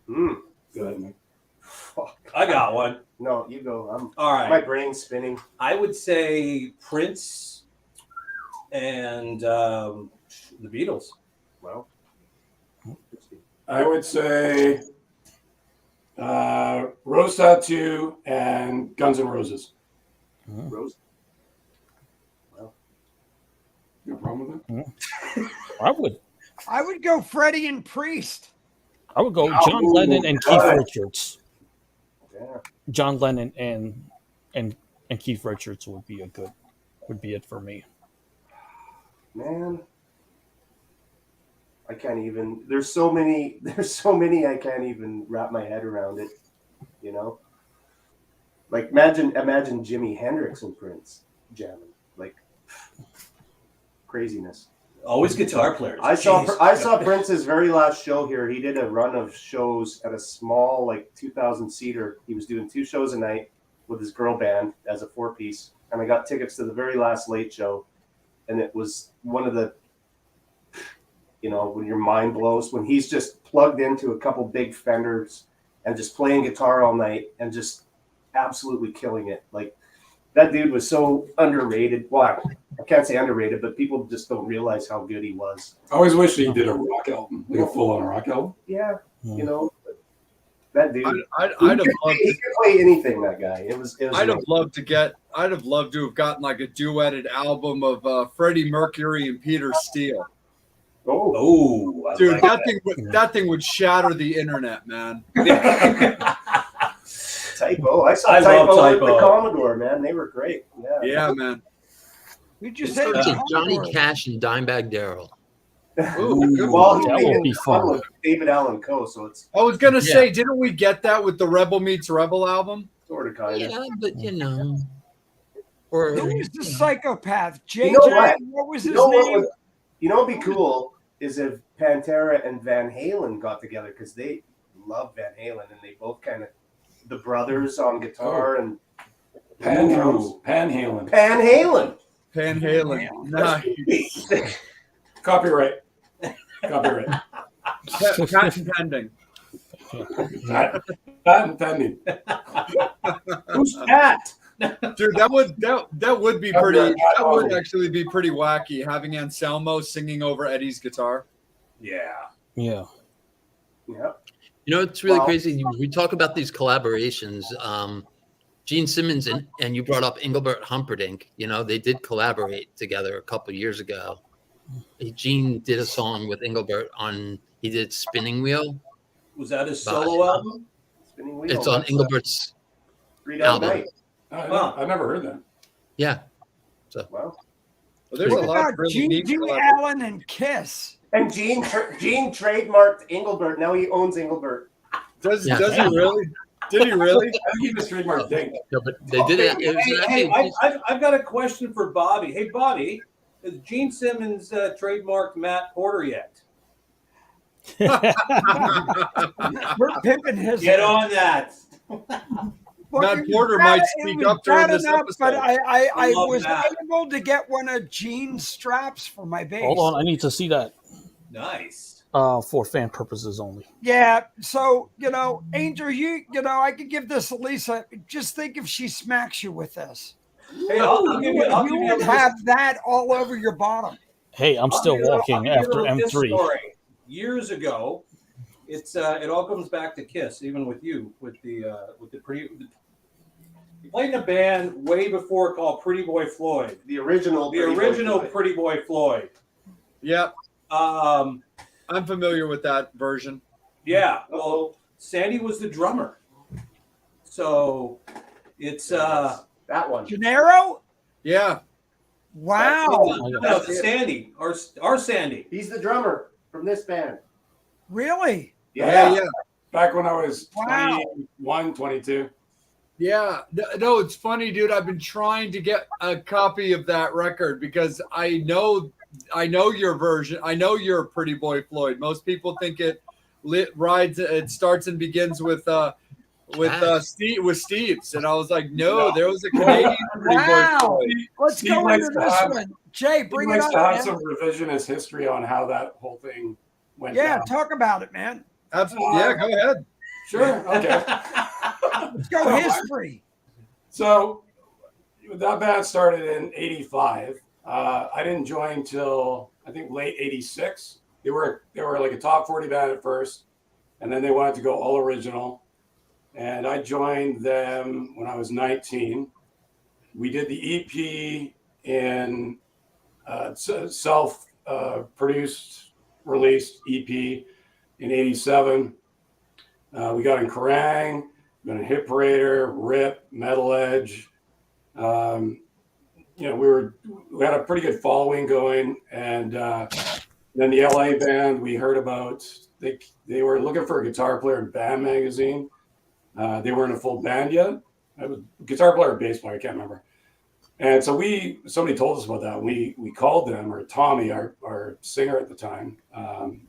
Mm. Go ahead, Mike. Fuck. I got one. No, you go. All right. My brain's spinning. I would say Prince and the Beatles. Well, I would say Rose Tattoo and Guns N' Roses. Rose. Well, You have a problem with that? I would go Freddie and Priest. go John Lennon and Keith Richards. yeah. John Lennon and Keith Richards would be it for me. Man, I can't even. There's so many. I can't even wrap my head around it. You know, like imagine Jimi Hendrix and Prince jamming, like craziness. Always guitar players. I saw Jeez. Prince's very last show here. He did a run of shows at a small, like 2,000 seater. He was doing 2 shows a night with his girl band as a 4-piece, and I got tickets to the very last late show, and it was one of the, when your mind blows when he's just plugged into a couple big Fenders and just playing guitar all night and just absolutely killing it. Like that dude was so underrated. Well, I can't say underrated, but people just don't realize how good he was. I always wish he did a rock album, like a full-on rock album. Yeah, that dude. I'd have loved. He could play anything. That guy. It was I'd have loved to have gotten like a duetted album of Freddie Mercury and Peter Steele. Oh, Dude, that thing would shatter the internet, man. Typo. I saw I love Typo with Typo. the Commodore, man. They were great. Yeah. Yeah, man. We just It's said Johnny Cash and Dimebag Daryl. Ooh, good Well, one. he That made would it be fun. with David Allen Coe, so it's I was gonna say, didn't we get that with the Rebel Meets Rebel album? sort of kind of. Yeah, but or who was the psychopath? JJ. You know what? was his What name? would be cool is if Pantera and Van Halen got together because they love Van Halen and they both kind of the brothers on guitar and Pan Halen. Van Halen. Van Halen. Nice. Copyright. Patent pending. Patent pending. Who's Pat? Dude, that would be pretty. That would actually be pretty wacky having Anselmo singing over Eddie's guitar. Yeah. Yeah. Yeah. It's really Well- crazy. We talk about these collaborations. Gene Simmons and you brought up Engelbert Humperdinck. They did collaborate together a couple years ago. Gene did a song with Engelbert he did Spinning Wheel. Was that his solo album? Spinning Wheel. It's on That's Engelbert's 3 Down album. Night. I've never heard that. Yeah. Well, Well, there's What a lot about of really Gene neat G. collaborations. Allen and Kiss? and Gene trademarked Engelbert. Now he owns Engelbert. Does Yeah. he really? Did he really? I think he just trademarked Dink. No, but they did it. It was actually I've got a question for Bobby. Hey, Bobby, has Gene Simmons trademarked Matt Porter yet? We're pimping his. Get on that. Well, Matt it was Porter bad- might it speak was up during bad this enough, But episode. I love was that. able to get one of Gene's straps for my bass. Hold on, I need to see that Nice. for fan purposes only. Yeah, so Angel, I could give this to Lisa. Just think if she smacks you with this, Hey, I'll give you you would have that all over your bottom. Hey, I'm still walking after Kiss M3. story. Years ago, it all comes back to Kiss, even with you, with the pretty. You played in a band way before called Pretty Boy Floyd. The original. Pretty Boy Floyd. Yep, Um, I'm familiar with that version. yeah. Well, Sandy was the drummer, so it's that one. Gennaro? Yeah, Wow. no, Sandy, our Sandy. He's the drummer from this band. Really? yeah. back when I was Wow. 21, 22. Yeah, no, it's funny, dude. I've been trying to get a copy of that record because I know your version. I know you're Pretty Boy Floyd. Most people think it starts and begins with Steve's, and I was like, no, there was a Canadian Pretty Boy Wow. Floyd. Let's Steve go likes into to this have- one. Jay, He bring it likes up, to have man. some revisionist history on how that whole thing went Yeah, down. talk about it, man. Absolutely. Yeah, go ahead. Sure. Okay. Let's go history. So that band started in '85. I didn't join till I think late '86. They were like a top 40 band at first, and then they wanted to go all original. And I joined them when I was 19. We did the EP in self-produced, released EP in '87. We got in Kerrang, we got in Hit Parader, Rip, Metal Edge. We had a pretty good following going, and then the LA band we heard about. They were looking for a guitar player in Band Magazine. They weren't a full band yet. I was guitar player or bass player, I can't remember. And so somebody told us about that. We called them, or Tommy, our singer at the time,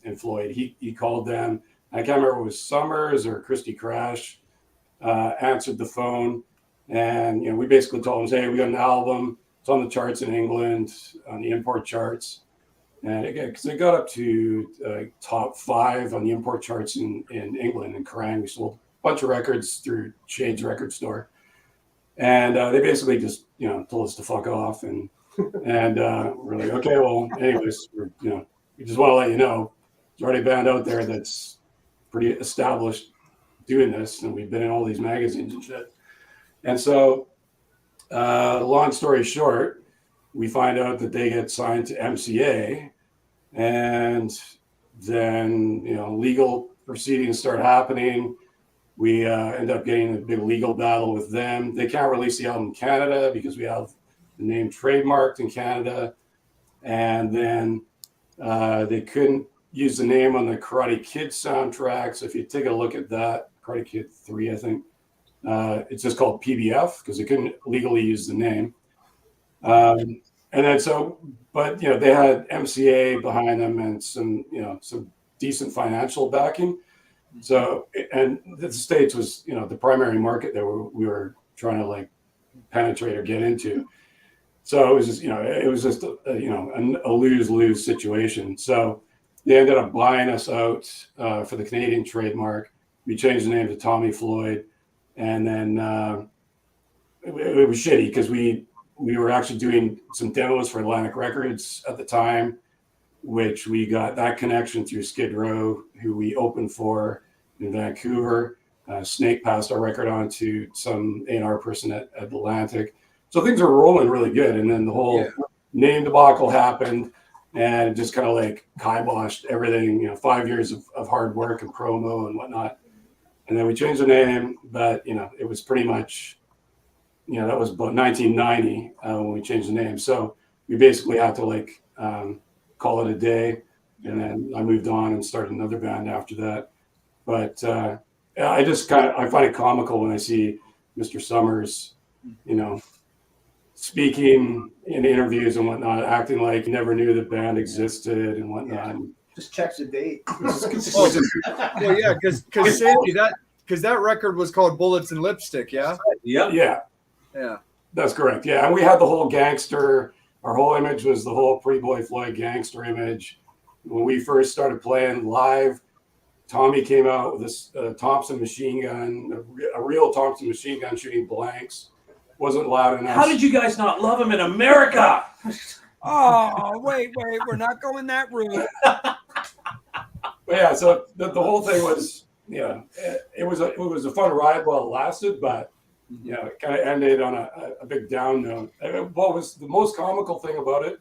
in Floyd. He called them. I can't remember if it was Summers or Christy Crash. Answered the phone, and we basically told them, "Hey, we got an album. It's on the charts in England, on the import charts." And again, because it got up to top 5 on the import charts in England and Kerrang. We sold a bunch of records through Shade's record store, and they basically just told us to fuck off, and we're like, okay, well, anyways, we just want to let you know there's already a band out there that's pretty established doing this, and we've been in all these magazines and shit. And so, long story short, we find out that they get signed to MCA, and then legal proceedings start happening. We end up getting a big legal battle with them. They can't release the album in Canada because we have the name trademarked in Canada, and then they couldn't use the name on the Karate Kid soundtrack. So if you take a look at that, Karate Kid 3, I think, it's just called PBF because they couldn't legally use the name. And then but they had MCA behind them and some decent financial backing. So, and the States was, the primary market that we were trying to penetrate or get into. So it was just, a lose-lose situation. So they ended up buying us out for the Canadian trademark. We changed the name to Tommy Floyd, and then it was shitty because we were actually doing some demos for Atlantic Records at the time, which we got that connection through Skid Row, who we opened for in Vancouver. Snake passed our record on to some A&R person at Atlantic. So things were rolling really good. And then the whole name debacle happened, and it just kind of kiboshed everything, 5 years of hard work and promo and whatnot. And then we changed the name, but, it was pretty much, that was about 1990 when we changed the name. So we basically had to call it a day. And then I moved on and started another band after that. But I find it comical when I see Mr. Summers, speaking in interviews and whatnot, acting like he never knew the band existed and whatnot. Yeah. Just checks the date. Well, yeah, because Sandy, that record was called Bullets and Lipstick, yeah? Yeah. That's correct. Yeah, and we had the whole gangster. Our whole image was the whole Pretty Boy Floyd gangster image. When we first started playing live, Tommy came out with this Thompson machine gun, a real Thompson machine gun shooting blanks. Wasn't loud enough. How did you guys not love him in America? Oh, wait, we're not going that route. But yeah, so the whole thing was, it was a fun ride while it lasted, but it kind of ended on a big down note. What was the most comical thing about it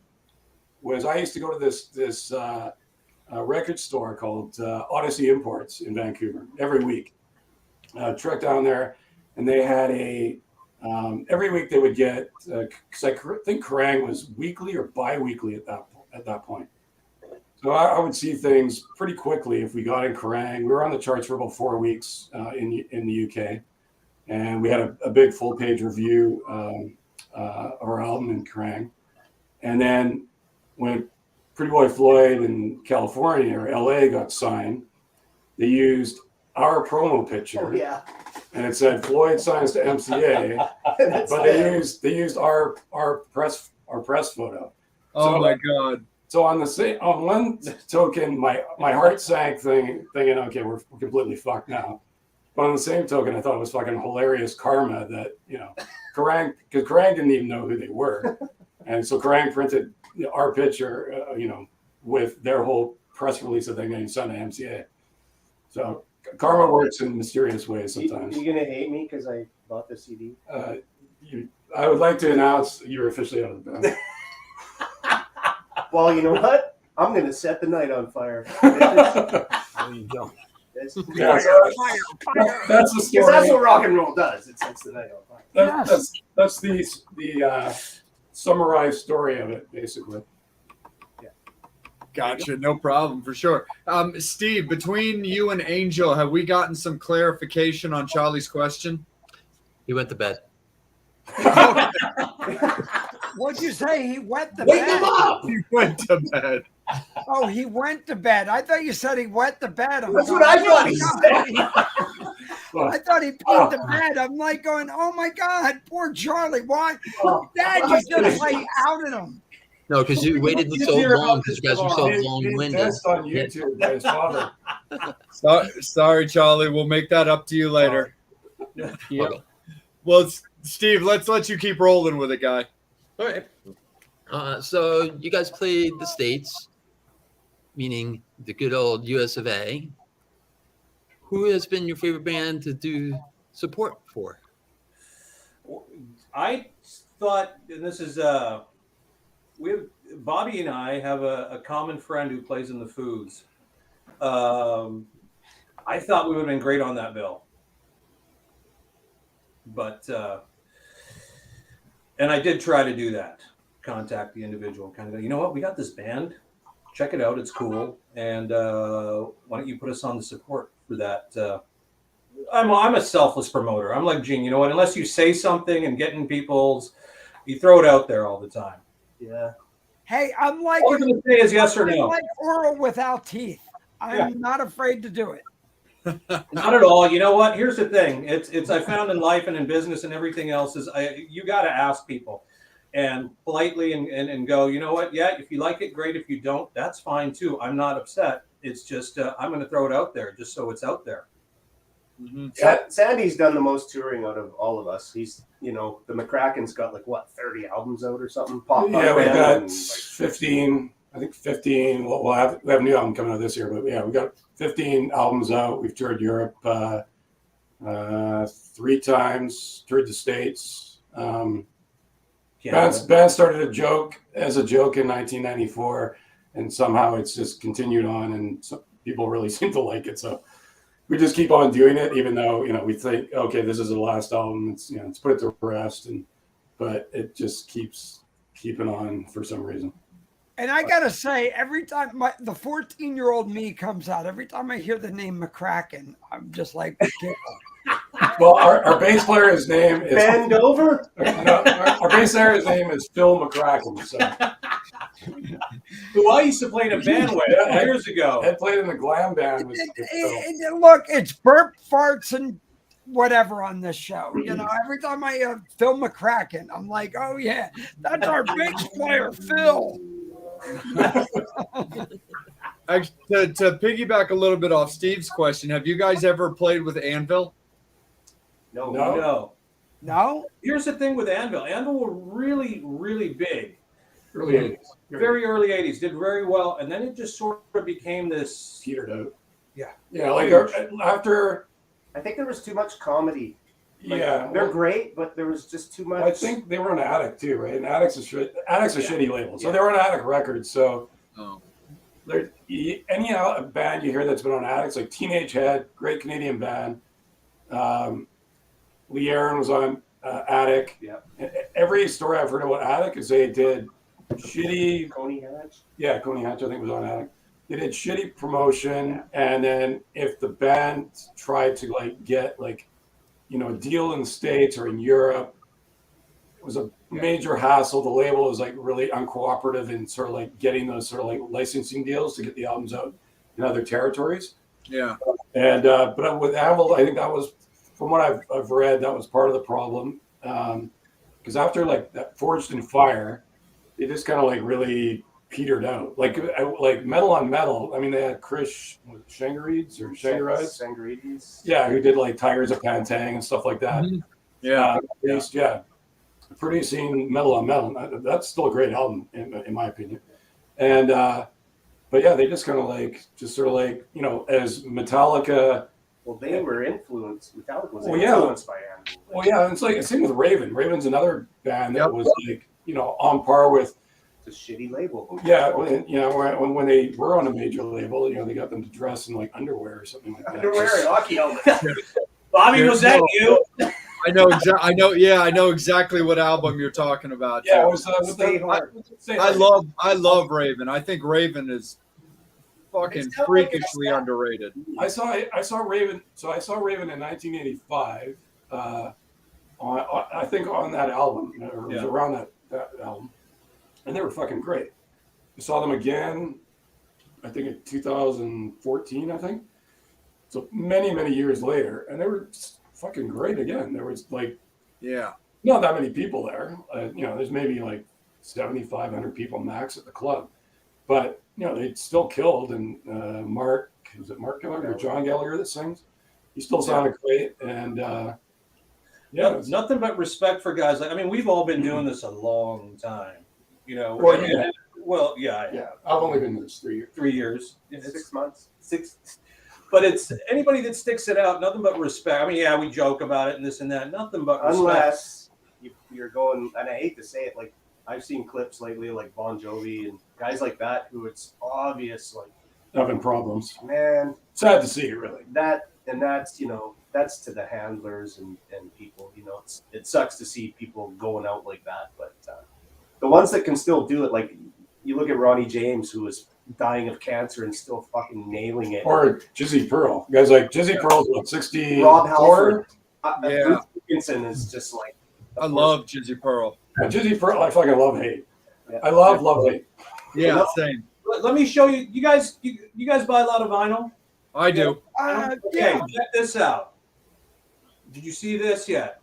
was I used to go to this record store called Odyssey Imports in Vancouver every week. Trek down there, and they had every week they would get, because I think Kerrang was weekly or bi-weekly at that point. So I would see things pretty quickly if we got in Kerrang. We were on the charts for about 4 weeks in the UK, and we had a big full page review of our album in Kerrang. And then when Pretty Boy Floyd in California or LA got signed, they used our promo picture. Oh, yeah. And it said Floyd signs to MCA, but they used our press photo. Oh my God. So on one token, my heart sank thinking, okay, we're completely fucked now. But on the same token, I thought it was fucking hilarious karma that, Kerrang, because Kerrang didn't even know who they were. And so Kerrang printed our picture, with their whole press release of them getting signed to MCA. So karma works in mysterious ways sometimes. You gonna hate me because I bought the CD? I would like to announce you're officially out of the band. Well, you know what? I'm gonna set the night on fire. There you go. That's the Because story. that's what rock and roll does. It sets the night on fire. That's the summarized story of it, basically. Gotcha. No problem, for sure. Steve, between you and Angel, have we gotten some clarification on Charlie's question? He went to bed. What'd you say? He went to Wake bed. him up! He went to bed. Oh, he went to bed. I thought you said he went to bed. That's what I thought he said. I thought he peed to bed. I'm like going, oh my God, poor Charlie. Why? Dad, you just like outed him. No, because you waited so long because you guys were so long-winded. That's on YouTube by his father. Sorry, Charlie. We'll make that up to you later. Yeah. Okay. Well, Steve, let's let you keep rolling with it, guy. All right. So you guys played the States, meaning the good old US of A. Who has been your favorite band to do support for? I thought, and this is Bobby and I have a common friend who plays in the Foods. I thought we would have been great on that bill, but and I did try to do that, contact the individual, and kind of go, you know what, we got this band, check it out, it's cool, and why don't you put us on the support for that? I'm a selfless promoter. I'm like Gene, you know what? Unless you say something and get in people's, you throw it out there all the time. Yeah. Hey, I'm like, All you're going to say is yes or I'm no. like oral without teeth. I'm not afraid to do it. Not at all. You know what? Here's the thing. It's I found in life and in business and everything else is you got to ask people and politely and go, you know what? Yeah, if you like it, great. If you don't, that's fine too. I'm not upset. It's just I'm going to throw it out there just so it's out there. Mm-hmm. Sandy's done the most touring out of all of us. He's, the McCracken's got 30 albums out or something. Yeah, we've got 15. I think 15. We have a new album coming out this year, but yeah, we got 15 albums out. We've toured Europe 3 times, toured the States. Band started as a joke in 1994, and somehow it's just continued on, and people really seem to like it. So we just keep on doing it, even though we think, okay, this is the last album. It's let's put it to rest, but it just keeps keeping on for some reason. And I gotta say, every time the 14-year-old me comes out, every time I hear the name McCracken, I'm just like, well, our bass player, his name is Bend over. No, our bass player, his name is Phil McCracken. So. Who I used to play in a band with years ago. I played in the glam band with look, it's burp, farts, and whatever on this show. Every time I hear Phil McCracken, I'm like, oh yeah, that's our bass player, Phil. To piggyback a little bit off Steve's question, have you guys ever played with Anvil? No. No? Here's the thing with Anvil. Anvil were really, really big. Early 80s. Very early 80s. Did very well. And then it just sort of became this. Petered out. Yeah. Yeah, after. I think there was too much comedy. Yeah. They're great, but there was just too much. I think they were on Attic too, right? And Attic's a shitty label. So they were on Attic Records. So any band you hear that's been on Attic, like Teenage Head, great Canadian band. Lee Aaron was on Attic. Yeah. Every story I've heard about Attic is they did shitty. Coney Hatch. Yeah, Coney Hatch I think was on Attic. they did shitty promotion, and then if the band tried to like get like, you know, a deal in the States or in Europe, it was a major hassle. The label was like really uncooperative in sort of like getting those sort of like licensing deals to get the albums out in other territories. Yeah. And but with Anvil, I think that was, from what I've read, that was part of the problem. Because after like that Forged in Fire, they just kind of like really petered out. Like Metal on Metal. I mean, they had Chris Shangarides or Shangarides. Yeah, who did like Tigers of Pantang and stuff like that. Yeah. Producing Metal on Metal. That's still a great album in my opinion. And but yeah, they just kind of like sort of like, you know, as Metallica. Well, they were influenced. Metallica was Well, influenced by Anvil. Well, yeah, it's like the same with Raven. Raven's another band that was like, you know, on par with. It's a shitty label. Yeah, you know, when they were on a major label, you know, they got them to dress in like underwear or something like that. Underwear and hockey helmet. Bobby, was that you? I know exactly what album you're talking about. Yeah, it was I love Raven. I think Raven is fucking freakishly underrated. I saw Raven. So I saw Raven in 1985. I think on that album, or it was around that album, and they were fucking great. I saw them again, I think in 2014. I think so. Many years later, and they were fucking great again. There was like, not that many people there. You know, there's maybe like 7,500 people max at the club, but you know, they still killed. And Mark Gallagher or John Gallagher that sings? He still sounded great. And nothing but respect for guys like, I mean, we've all been doing this a long time, you know. Well, I've only been in this 3 years. 3 years. 6 months. But it's anybody that sticks it out, nothing but respect. I mean, yeah, we joke about it and this and that, nothing but respect. Unless you're going, and I hate to say it, like I've seen clips lately like Bon Jovi and guys like that who it's obvious like having problems. Man, sad to see, really. That's, you know, that's to the handlers and people, you know, it sucks to see people going out like that. But the ones that can still do it, like you look at Ronnie James, who was dying of cancer and still fucking nailing it. Or Jizzy Pearl. Guys like Jizzy Pearl's what, 60? Rob Halford. Bruce Dickinson is just like. I love Jizzy Pearl. Yeah, Jizzy Pearl, I fucking love hate. Yeah. I love hate. Yeah, same. Let me show you. You guys buy a lot of vinyl? I do. Okay, check this out. Did you see this yet?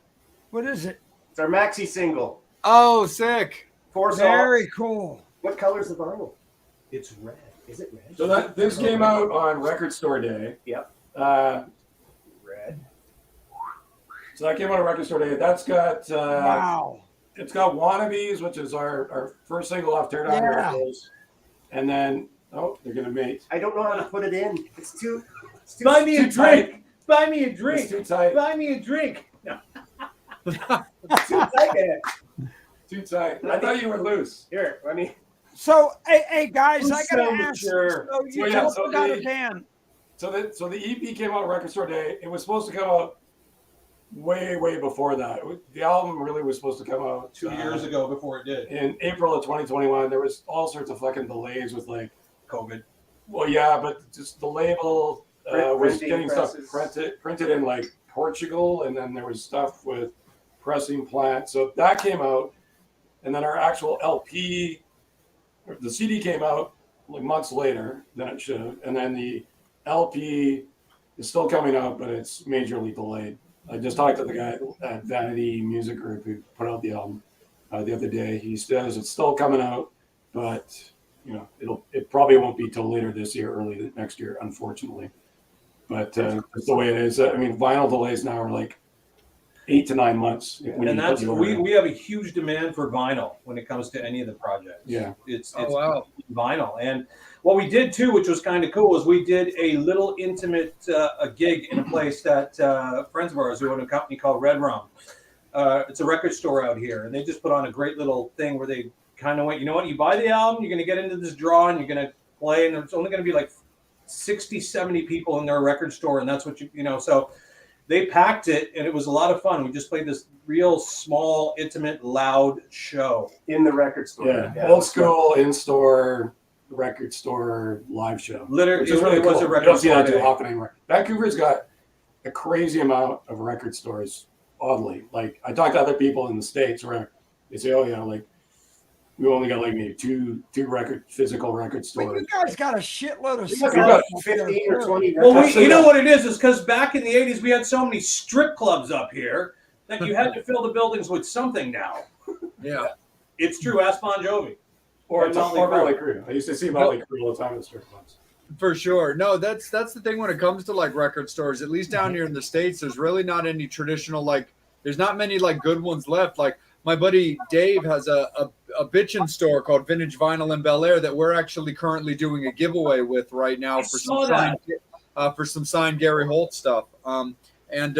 What is it? It's our maxi single. Oh, sick. 4 songs. Very cool. What color is the vinyl? It's red. Is it red? So this came out on Record Store Day. Yep. Red. So that came out on Record Store Day. That's got wow. It's got Wannabes, which is our first single off Teardownyouridols. And then they're gonna mate. I don't know how to put it in. It's too buy me a drink. Buy me a drink. It's too tight. Buy me a drink. No. It's too tight, man. Too tight. I thought you were loose. Here, let me. So, hey guys, I gotta ask. Sure. So you talked about a band. So the EP came out on Record Store Day. It was supposed to come out way before that. The album really was supposed to come out 2 years ago before it did. In April of 2021. There was all sorts of fucking delays with like COVID. Well, yeah, but just the label was getting presses. stuff printed in like Portugal, and then there was stuff with pressing plant. So that came out, and then our actual LP, the CD came out like months later than it should have, and then the LP is still coming out, but it's majorly delayed. I just talked to the guy at Vanity Music Group who put out the album the other day. He says it's still coming out, but you know it probably won't be till later this year, early next year, unfortunately. But that's the way it is. I mean, vinyl delays now are like 8 to 9 months. And that's we have a huge demand for vinyl when it comes to any of the projects. Yeah, it's vinyl. And what we did too, which was kind of cool, is we did a little intimate a gig in a place that friends of ours who own a company called Red Rum. It's a record store out here, and they just put on a great little thing where they kind of went, you know what, you buy the album, you're going to get into this draw, and you're going to play, and it's only going to be like 60, 70 people in their record store, and that's what you know. So they packed it, and it was a lot of fun. We just played this real small, intimate, loud show in the record store. Yeah. Old school in store. record store live show. Literally, which is really it was cool. a record You don't see store that too day. often anymore. Vancouver's got a crazy amount of record stores. Oddly, like I talk to other people in the States where they say, "Oh yeah, like we only got like maybe two physical record But stores." you guys got a shitload of You stuff. got up there, 15 or too. 20. Well, records. you know what it is because back in the 80s, we had so many strip clubs up here that you had to fill the buildings with something now. Yeah. It's true. Ask Bon Jovi. Or Motley Motley Crue. Crue. I used to see Motley Crue all the time in the strip clubs. For sure. No, that's the thing when it comes to like record stores, at least down here in the States, there's really not any traditional, like there's not many like good ones left. Like my buddy Dave has a bitchin' store called Vintage Vinyl in Bel Air that we're actually currently doing a giveaway with right now for some signed Gary Holt stuff. And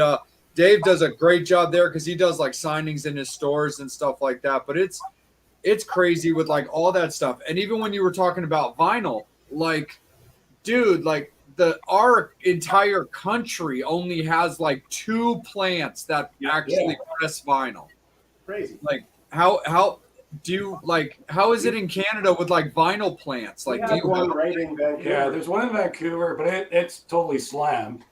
Dave does a great job there because he does like signings in his stores and stuff like that. But it's crazy with like all that stuff. And even when you were talking about vinyl, like, dude, like our entire country only has like 2 plants that actually press vinyl. Crazy. Like how is it in Canada with like vinyl plants? Like, We have one right in Vancouver. Yeah, there's one in Vancouver, but it's totally slammed.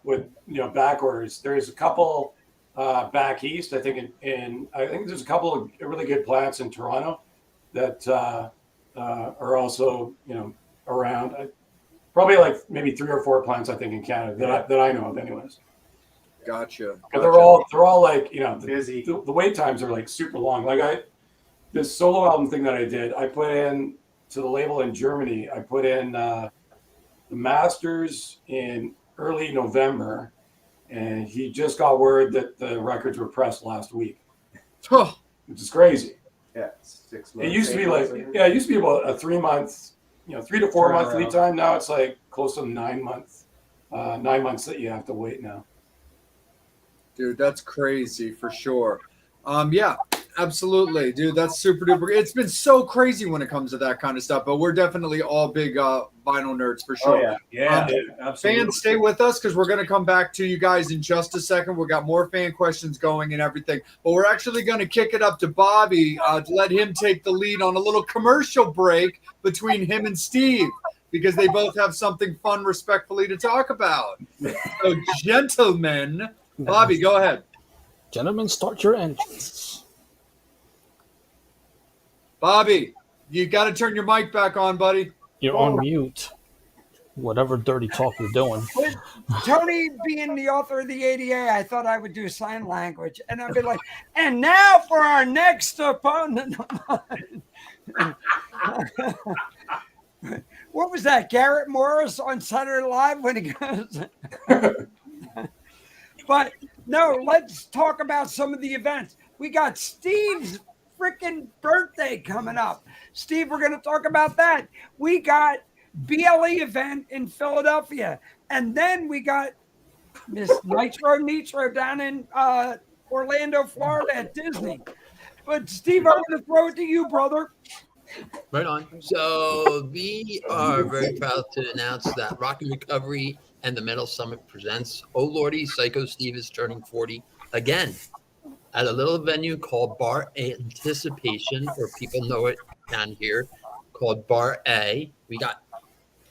With back orders. There's a couple back east. I think I think there's a couple of really good plants in Toronto that are also around. Probably like maybe 3 or 4 plants I think in Canada that I know of, anyways. Gotcha. But they're all like busy. The wait times are like super long. Like this solo album thing that I did, I put in to the label in Germany. I put in the masters in early November, and he just got word that the records were pressed last week, which is crazy. Yeah, 6 months. It used to be like it used to be about a 3 month, 3 to 4 month lead time. Now it's like close to 9 months. 9 months that you have to wait now. Dude, that's crazy for sure. Yeah, absolutely, dude. That's super duper. It's been so crazy when it comes to that kind of stuff, but we're definitely all big vinyl nerds for sure. Oh, yeah. Absolutely. Fans, stay with us because we're going to come back to you guys in just a second. We've got more fan questions going and everything, but we're actually going to kick it up to Bobby to let him take the lead on a little commercial break between him and Steve because they both have something fun, respectfully, to talk about. So, gentlemen, Bobby, go ahead. Gentlemen, start your engines. Bobby, you got to turn your mic back on, buddy. You're on mute. Whatever dirty talk you're doing. With Tony being the author of the ADA, I thought I would do sign language. And I'd be like, and now for our next opponent. What was that? Garrett Morris on Saturday Night Live when he goes. But no, let's talk about some of the events. We got Steve's freaking birthday coming up. Steve, we're going to talk about that. We got BLE event in Philadelphia. And then we got Miss Nitro down in Orlando, Florida at Disney. But Steve, I'm going to throw it to you, brother. Right on. So we are very proud to announce that Rock and Recovery and the Metal Summit presents Oh Lordy, Psycho Steve is turning 40 again at a little venue called Bar Anticipation, or people know it down here called Bar A. We got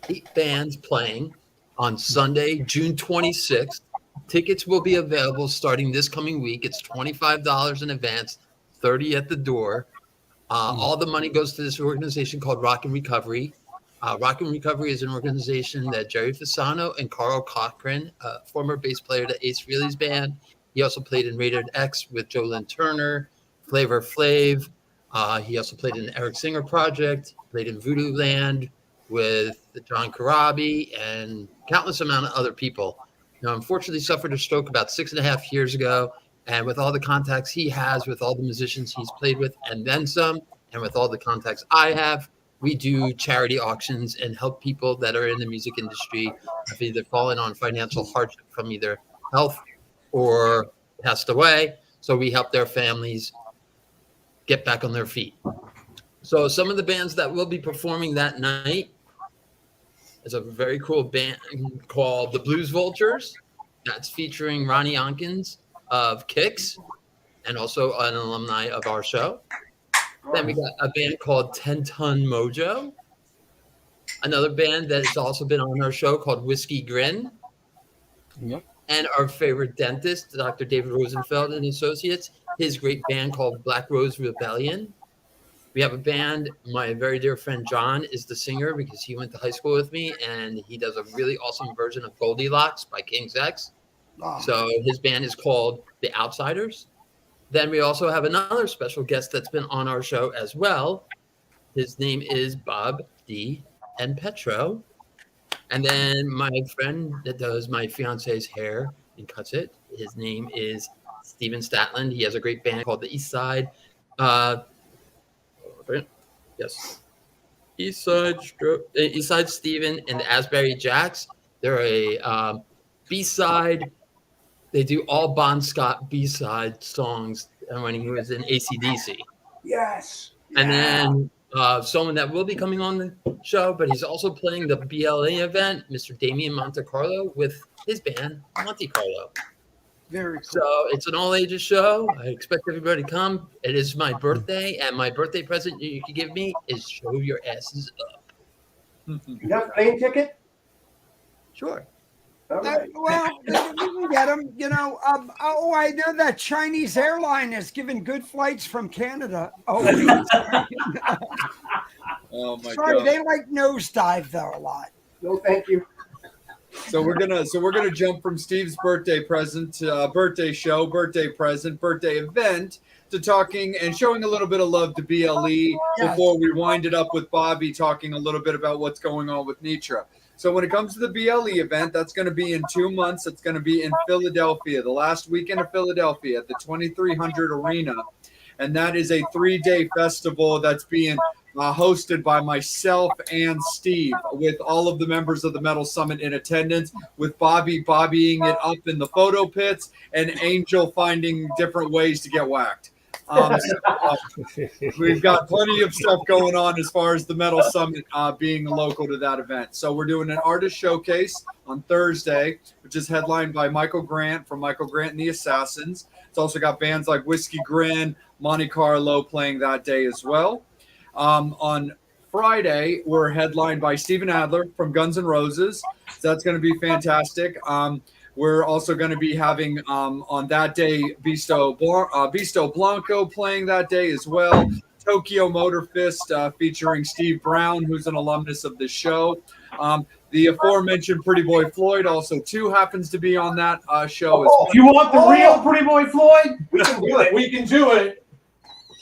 8 bands playing on Sunday, June 26th. Tickets will be available starting this coming week. It's $25 in advance, $30 at the door. All the money goes to this organization called Rock and Recovery. Rock and Recovery is an organization that Jerry Fasano and Carl Cochran, former bass player to Ace Frehley's band. He also played in Rated X with Joe Lynn Turner, Flavor Flav. He also played in the Eric Singer Project, played in Voodoo Land with John Karabi and countless amount of other people. Unfortunately suffered a stroke about 6.5 years ago. And with all the contacts he has with all the musicians he's played with and then some, and with all the contacts I have, we do charity auctions and help people that are in the music industry have either fallen on financial hardship from either health or passed away. So we help their families get back on their feet. So some of the bands that will be performing that night is a very cool band called the Blues Vultures. That's featuring Ronnie Onkins of Kicks and also an alumni of our show. Then we got a band called 10 Ton Mojo. another band that has also been on our show called Whiskey Grin. Yep. And our favorite dentist, Dr. David Rosenfeld and Associates, his great band called Black Rose Rebellion. We have a band, my very dear friend John is the singer because he went to high school with me, and he does a really awesome version of Goldilocks by King's X. So his band is called The Outsiders. Then we also have another special guest that's been on our show as well. His name is Bob D. and Petro. And then my friend that does my fiance's hair and cuts it, his name is Steven Statland. He has a great band called The East Side. Yes. East Side Steven and the Asbury Jacks. They're a B-side. They do all Bon Scott B-side songs when he was in AC/DC. Yes. And then someone that will be coming on the show, but he's also playing the BLE event, Mr. Damian Montecarlo with his band, Monte Carlo. Very cool. So it's an all-ages show. I expect everybody to come. It is my birthday, and my birthday present you can give me is show your asses up. You got a plane ticket? Sure. All right. Well, we can get them. You know, I know that Chinese airline is giving good flights from Canada. Oh, Oh my sorry, God. they like nosedive though a lot. No, thank you. So we're gonna jump from Steve's birthday present, birthday show, birthday present, birthday event to talking and showing a little bit of love to BLE before we wind it up with Bobby talking a little bit about what's going on with Nitra. So when it comes to the BLE event, that's going to be in 2 months. It's going to be in Philadelphia, the last weekend of Philadelphia at the 2300 Arena. And that is a 3-day festival that's being hosted by myself and Steve, with all of the members of the Metal Summit in attendance, with Bobby bobbying it up in the photo pits and Angel finding different ways to get whacked. We've got plenty of stuff going on as far as the Metal Summit being local to that event. So we're doing an artist showcase on Thursday, which is headlined by Michael Grant from Michael Grant and the Assassins. It's also got bands like Whiskey Grin, Monte Carlo playing that day as well. On Friday, we're headlined by Steven Adler from Guns N' Roses. So that's going to be fantastic. We're also going to be having on that day Bisto Blanco playing that day as well. Tokyo Motor Fist featuring Steve Brown, who's an alumnus of the show. The aforementioned Pretty Boy Floyd also too happens to be on that show as well. If you want the real Pretty Boy Floyd, we can do it. We can do it.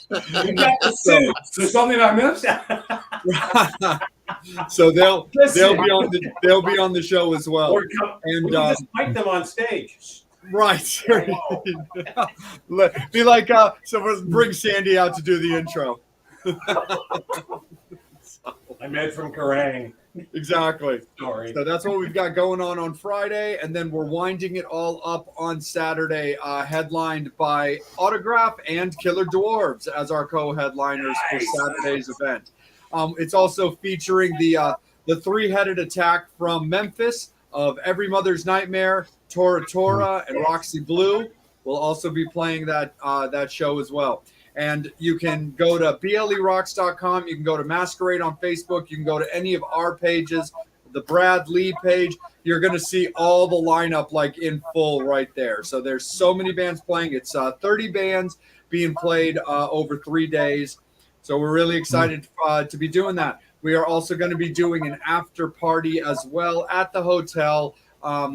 We got the suit. There's something I missed. So they'll be on the show as well. And we can just mic them on stage. Right. Be like so we'll bring Sandy out to do the intro. I met from Kerrang. Exactly. Sorry. So that's what we've got going on Friday, and then we're winding it all up on Saturday, headlined by Autograph and Killer Dwarves as our co-headliners for Saturday's event. It's also featuring the three-headed attack from Memphis of Every Mother's Nightmare, Tora Tora, and Roxy Blue. Will also be playing that show as well. And you can go to BLERocks.com. You can go to Masquerade on Facebook. You can go to any of our pages, the Brad Lee page. You're going to see all the lineup like in full right there. So there's so many bands playing. It's 30 bands being played over 3 days. So we're really excited to be doing that. We are also going to be doing an after party as well at the hotel. At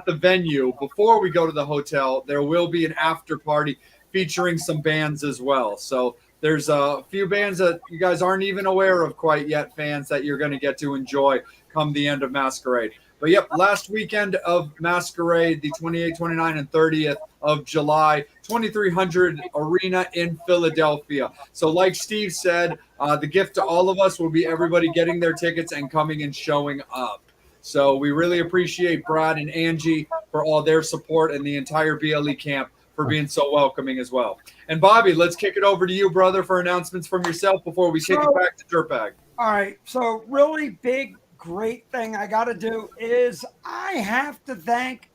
the venue. Before we go to the hotel, there will be an after party featuring some bands as well. So there's a few bands that you guys aren't even aware of quite yet, fans, that you're going to get to enjoy come the end of Masquerade. But yep, last weekend of Masquerade, the 28th, 29th, and 30th of July, 2300 Arena in Philadelphia. So like Steve said, the gift to all of us will be everybody getting their tickets and coming and showing up. So we really appreciate Brad and Angie for all their support and the entire BLE camp for being so welcoming as well. And Bobby, let's kick it over to you, brother, for announcements from yourself before we kick it back to Dirtbag. All right. So really big, great thing I got to do is I have to thank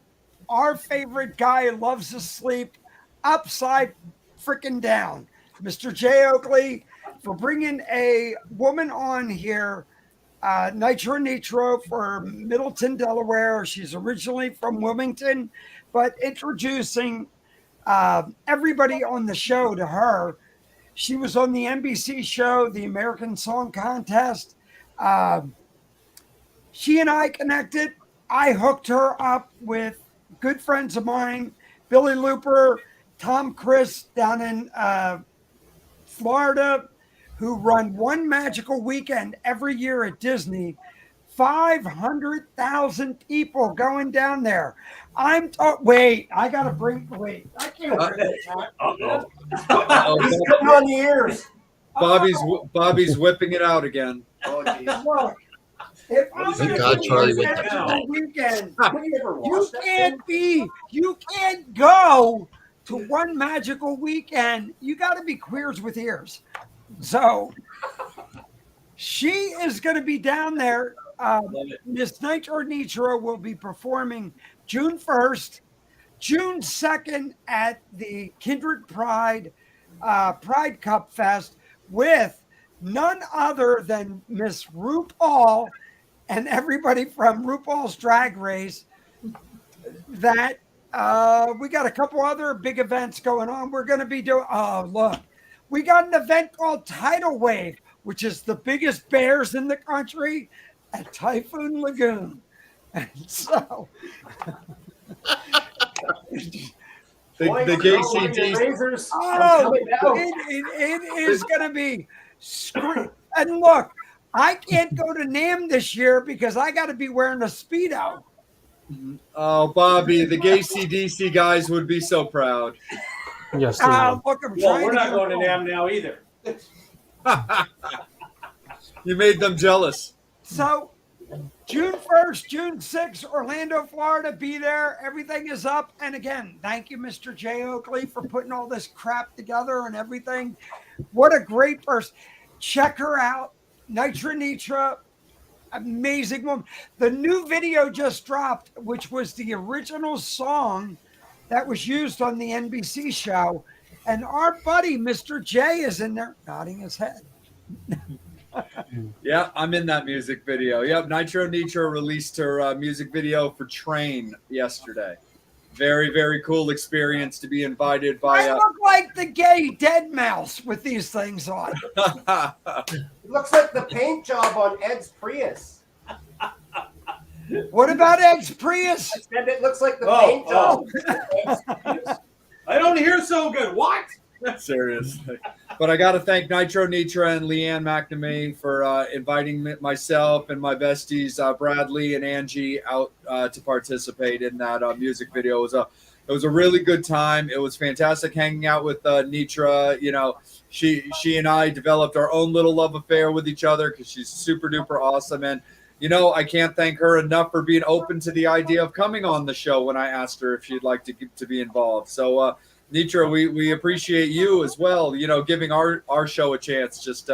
our favorite guy who loves to sleep upside freaking down, Mr. Jay Oakley, for bringing a woman on here Nitro for Middleton, Delaware. She's originally from Wilmington, but introducing everybody on the show to her. She was on the NBC show, the American Song Contest. She and I connected. I hooked her up with good friends of mine, Billy Looper, Tom Chris down in Florida, who run one magical weekend every year at Disney. 500,000 people going down there. Wait, I gotta wait. I can't bring this up. He's getting on the ears. Bobby's whipping it out again. Oh, geez. Look, if I'm Thank gonna God do Charlie a went magical down. weekend, Have you ever watched that thing? you can't go to one magical weekend. You got to be queers with ears. So she is going to be down there. Miss Nitro will be performing June 1st, June 2nd at the Kindred Pride Pride Cup Fest with none other than Miss RuPaul and everybody from RuPaul's Drag Race. That we got a couple other big events going on. We're going to be doing. Oh, look, we got an event called Tidal Wave, which is the biggest bears in the country at Typhoon Lagoon. And so The gay CDs. Oh, it is going to be screwed. And look, I can't go to NAMM this year because I got to be wearing a Speedo. Oh, Bobby, the gay CDC guys would be so proud. Yes, they will. Look, I'm Well, trying we're to not get going to home. NAMM now either. You made them jealous. So June 1st, June 6th, Orlando, Florida, be there. Everything is up. And again, thank you, Mr. Jay Oakley, for putting all this crap together and everything. What a great person. Check her out. Nitra, amazing woman. The new video just dropped, which was the original song that was used on the NBC show. And our buddy, Mr. J, is in there nodding his head. Yeah, I'm in that music video. Yep, Nitro released her music video for Train yesterday. Very, very cool experience to be invited by. I look like the gay dead mouse with these things on. It looks like the paint job on Ed's Prius. What about Ed's Prius? And it looks like the paint job. I don't hear so good. What? Seriously. But I got to thank Nitro and Leanne McNamee for inviting myself and my besties, Bradley and Angie, out to participate in that music video. It was a really good time. It was fantastic hanging out with Nitra. You know, she and I developed our own little love affair with each other because she's super duper awesome. And, you know, I can't thank her enough for being open to the idea of coming on the show when I asked her if she'd like to be involved. So, Nitra, we appreciate you as well, you know, giving our show a chance just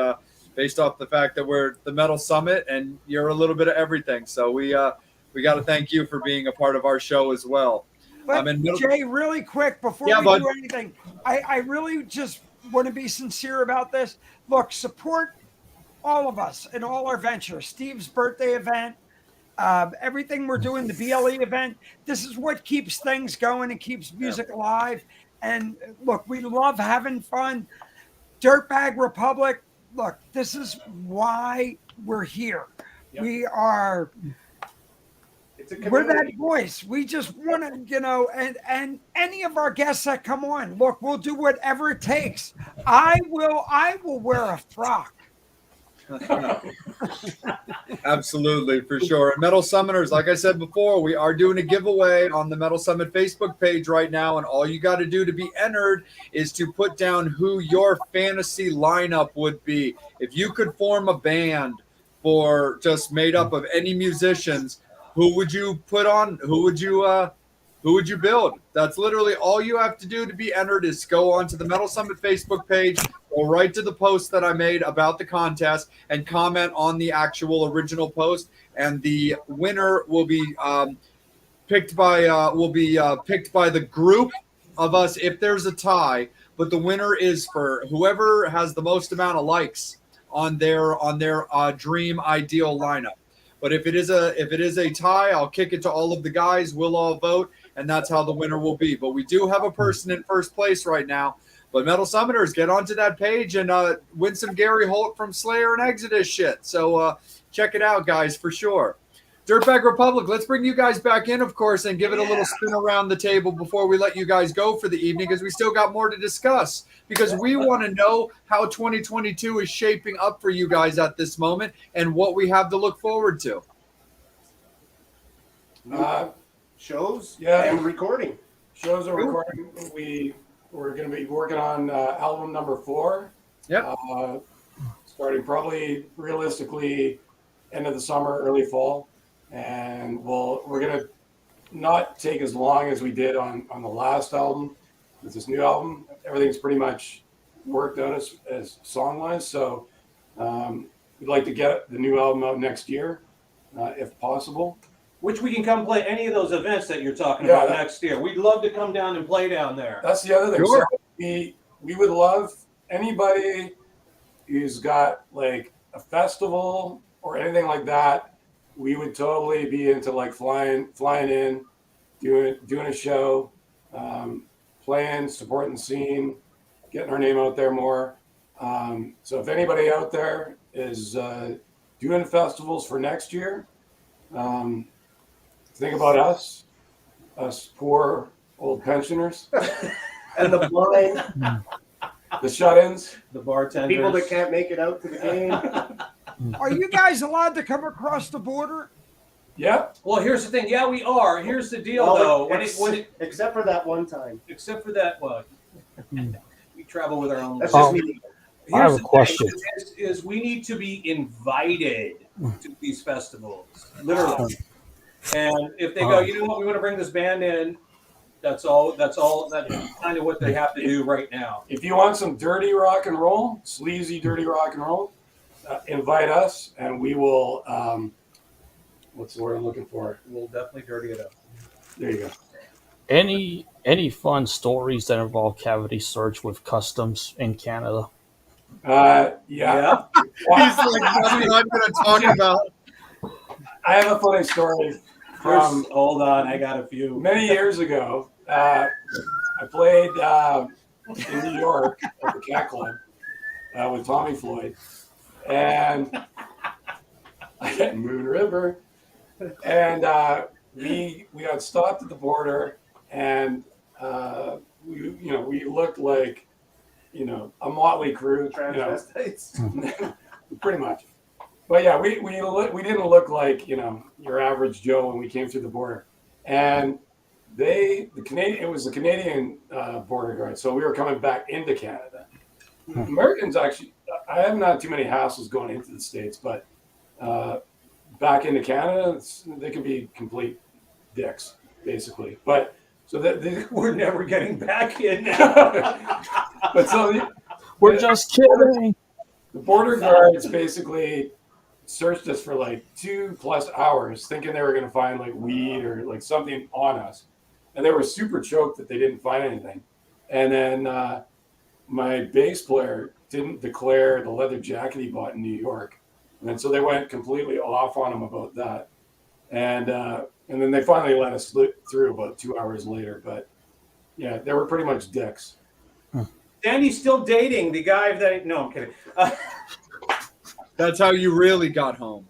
based off the fact that we're the Metal Summit and you're a little bit of everything. So we got to thank you for being a part of our show as well. But Jay, really quick, before we do anything, I really just want to be sincere about this. Look, support all of us in all our ventures. Steve's birthday event, everything we're doing, the BLE event. This is what keeps things going and keeps music alive. And look, we love having fun. Dirtbag Republic. Look, this is why we're here. Yep. We're that voice. We just want to, you know, and any of our guests that come on, look, we'll do whatever it takes. I will wear a frock. Absolutely, for sure. And Metal Summoners, like I said before, we are doing a giveaway on the Metal Summit Facebook page right now, and all you got to do to be entered is to put down who your fantasy lineup would be. If you could form a band for just made up of any musicians, who would you put on? Who would you build? That's literally all you have to do to be entered is go onto the Metal Summit Facebook page, go right to the post that I made about the contest and comment on the actual original post. And the winner will be picked by the group of us if there's a tie. But the winner is for whoever has the most amount of likes on their dream ideal lineup. But if it is a tie, I'll kick it to all of the guys. We'll all vote, and that's how the winner will be. But we do have a person in first place right now. But Metal Summoners, get onto that page and win some Gary Holt from Slayer and Exodus shit. So check it out, guys, for sure. Dirtbag Republic, let's bring you guys back in, of course, and give it a little spin around the table before we let you guys go for the evening, because we still got more to discuss, because we want to know how 2022 is shaping up for you guys at this moment and what we have to look forward to. Shows, Yeah. and recording. Shows are recording. We're going to be working on album number 4. Yep. Starting probably realistically end of the summer, early fall. And we're going to not take as long as we did on the last album with this new album. Everything's pretty much worked out as song-wise. So we'd like to get the new album out next year, if possible. Which we can come play any of those events that you're talking about next year. We'd love to come down and play down there. That's the other thing. Sure. So we would love anybody who's got like a festival or anything like that. We would totally be into like flying in, doing a show, playing, supporting the scene, getting our name out there more. So if anybody out there is doing festivals for next year, think about us poor old pensioners, And the blind, the shut-ins, The bartenders. people that can't make it out to the game. Are you guys allowed to come across the border? Yeah. Well, here's the thing. Yeah, we are. Here's the deal, Well, though. except for that one time. Except for that one. We travel with our own. That's just me. I have Here's a the question. thing, is we need to be invited to these festivals, literally. And if they go, you know what, we want to bring this band in, that's all. That's kind of what they have to do right now. If you want some dirty rock and roll, sleazy dirty rock and roll, invite us, and we will. What's the word I'm looking for? We'll definitely dirty it up. There you go. Any fun stories that involve cavity search with customs in Canada? Yeah. He's like, nothing I'm going to talk about. I have a funny story from Hold on, I got a few. many years ago. I played in New York at the Cat Club with Tommy Floyd, and Moon River, and we got stopped at the border, and we looked like a motley crew, Transvestites. pretty much. But yeah, we didn't look like your average Joe when we came through the border, and it was the Canadian border guard, so we were coming back into Canada. Americans actually, I haven't had too many hassles going into the States, but back into Canada, they can be complete dicks, basically. But so that We're never getting back in now. but so We're just kidding. the border guards basically searched us for like 2+ hours, thinking they were going to find like weed or like something on us, and they were super choked that they didn't find anything. And then my bass player didn't declare the leather jacket he bought in New York, and so they went completely off on him about that. And then they finally let us through about 2 hours later. But yeah, they were pretty much dicks. Danny's still dating the guy that. No, I'm kidding. That's how you really got home.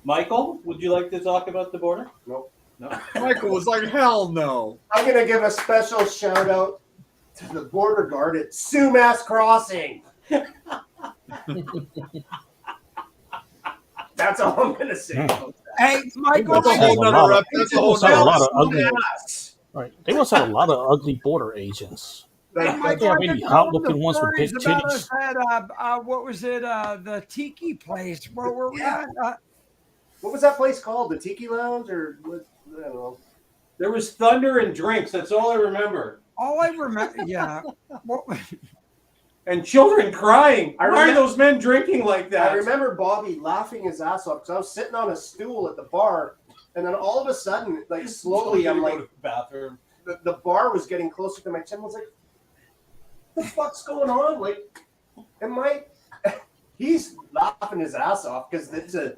Michael, would you like to talk about the border? Nope. No. Michael was like, hell no. I'm going to give a special shout out to the border guard at Sumas Crossing. That's all I'm going to say. Hey, Michael, That's a whole nother rep. That's a whole They must have a lot of ugly. Sumas. Right, they must have a lot of ugly border agents. hey, Like, they have any hot-looking ones with big stories about titties. us at, what was it? The Tiki place. Where were we at? What was that place called? The Tiki Lounge? Or what? I don't know. There was thunder and drinks. That's all I remember. All I remember, yeah. What, And children crying. I Why are remember- those men drinking like that? I remember Bobby laughing his ass off because I was sitting on a stool at the bar, and then all of a sudden, like slowly, I'm like, bathroom. the bar was getting closer to my chin. I was like, what the fuck's going on? Like, And he's laughing his ass off because it's a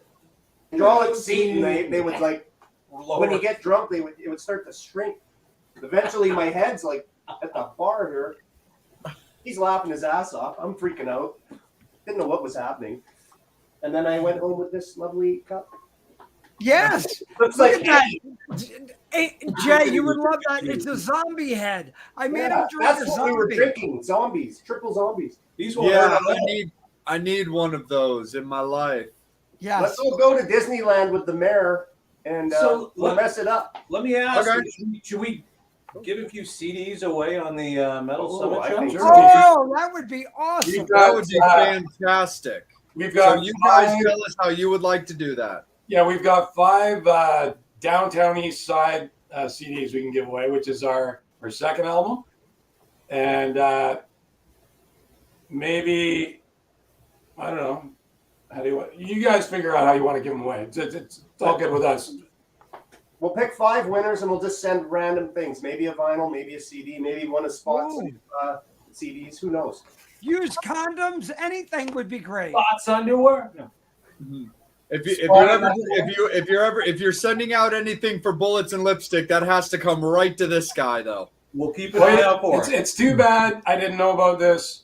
hydraulic seat, and they would like when you get drunk, it would start to shrink. Eventually, my head's like at the bar here. He's laughing his ass off. I'm freaking out. Didn't know what was happening. And then I went home with this lovely cup. Yes. Looks Look like at that. Hey, Jay, you would love that. It's a zombie head. I made him drink that's a what zombie. we were drinking. Zombies, triple zombies. These will Yeah, hurt a little. I need one of those in my life. Yes. Let's all go to Disneyland with the mayor and we'll mess it up. Let me ask, Okay. should we give a few CDs away on the Metal Summit I show? think so. Oh, that would be awesome. That would be fantastic. We've So got you guys 5, tell us how you would like to do that. yeah, we've got 5 downtown east side CDs we can give away, which is our second album. And maybe, I don't know, how do you guys figure out how you want to give them away. It's all good with us. We'll pick 5 winners and we'll just send random things. Maybe a vinyl, maybe a CD, maybe one of Spot's CDs. Who knows? Use condoms. Anything would be great. Spots underwear? No. If you're sending out anything for bullets and lipstick, that has to come right to this guy though. We'll keep an eye out for it. It's too bad I didn't know about this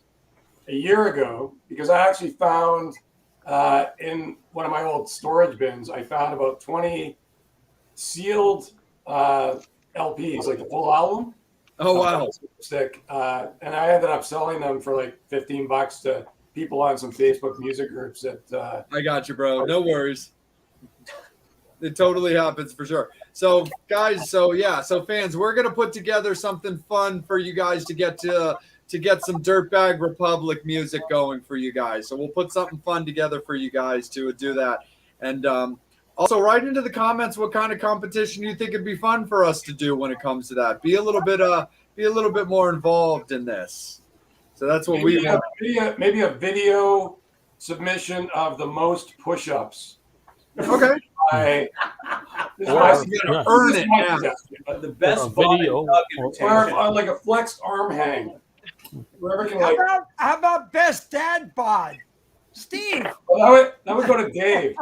a year ago, because I actually found in one of my old storage bins, I found about 20 sealed LPs, like the full album. Oh wow! Stick, and I ended up selling them for like $15 to people on some Facebook music groups. That I got you, bro. No worries. It totally happens for sure. So, guys, so fans, we're gonna put together something fun for you guys to get some Dirtbag Republic music going for you guys. So we'll put something fun together for you guys to do that. And also write into the comments what kind of competition you think it'd be fun for us to do when it comes to that. Be a little bit more involved in this. So that's what we want. Maybe a video submission of the most push-ups. Okay. I gotta earn it now. The best video or like a flexed arm hang. Wherever can like. How about best dad bod? Steve. Well, that would go to Dave.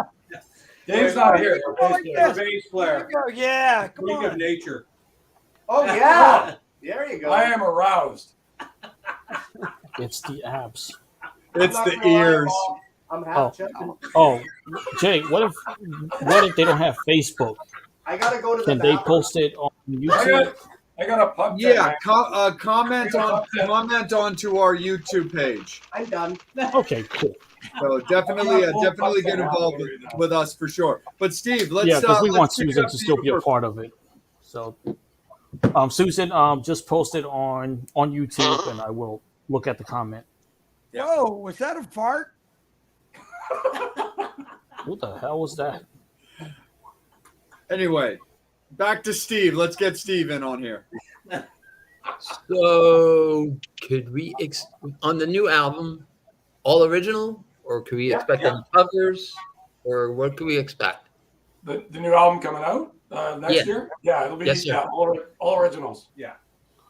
Dave's not here. Bass player. Yeah, come Freak of on. nature. Oh yeah, there you go. I am aroused. It's the abs. It's I'm not the gonna lie, ears. I'm half checking. Oh, Jay, what if they don't have Facebook? I gotta go to the Can they bathroom. post it on YouTube? I got a pub. Yeah, comment onto our YouTube page. I'm done. Okay, cool. So definitely get involved with us for sure. But Steve, let's Because we want let's pick it Susan up to still be a you part of it. So, Susan, just post it on YouTube, and I will look at the comment. Whoa, was that a fart? What the hell was that? Anyway, back to Steve. Let's get Steve in on here. So, could we on the new album, all original, or could we expect any covers, or what could we expect? The new album coming out next year? Yeah, it'll be all originals. Yeah.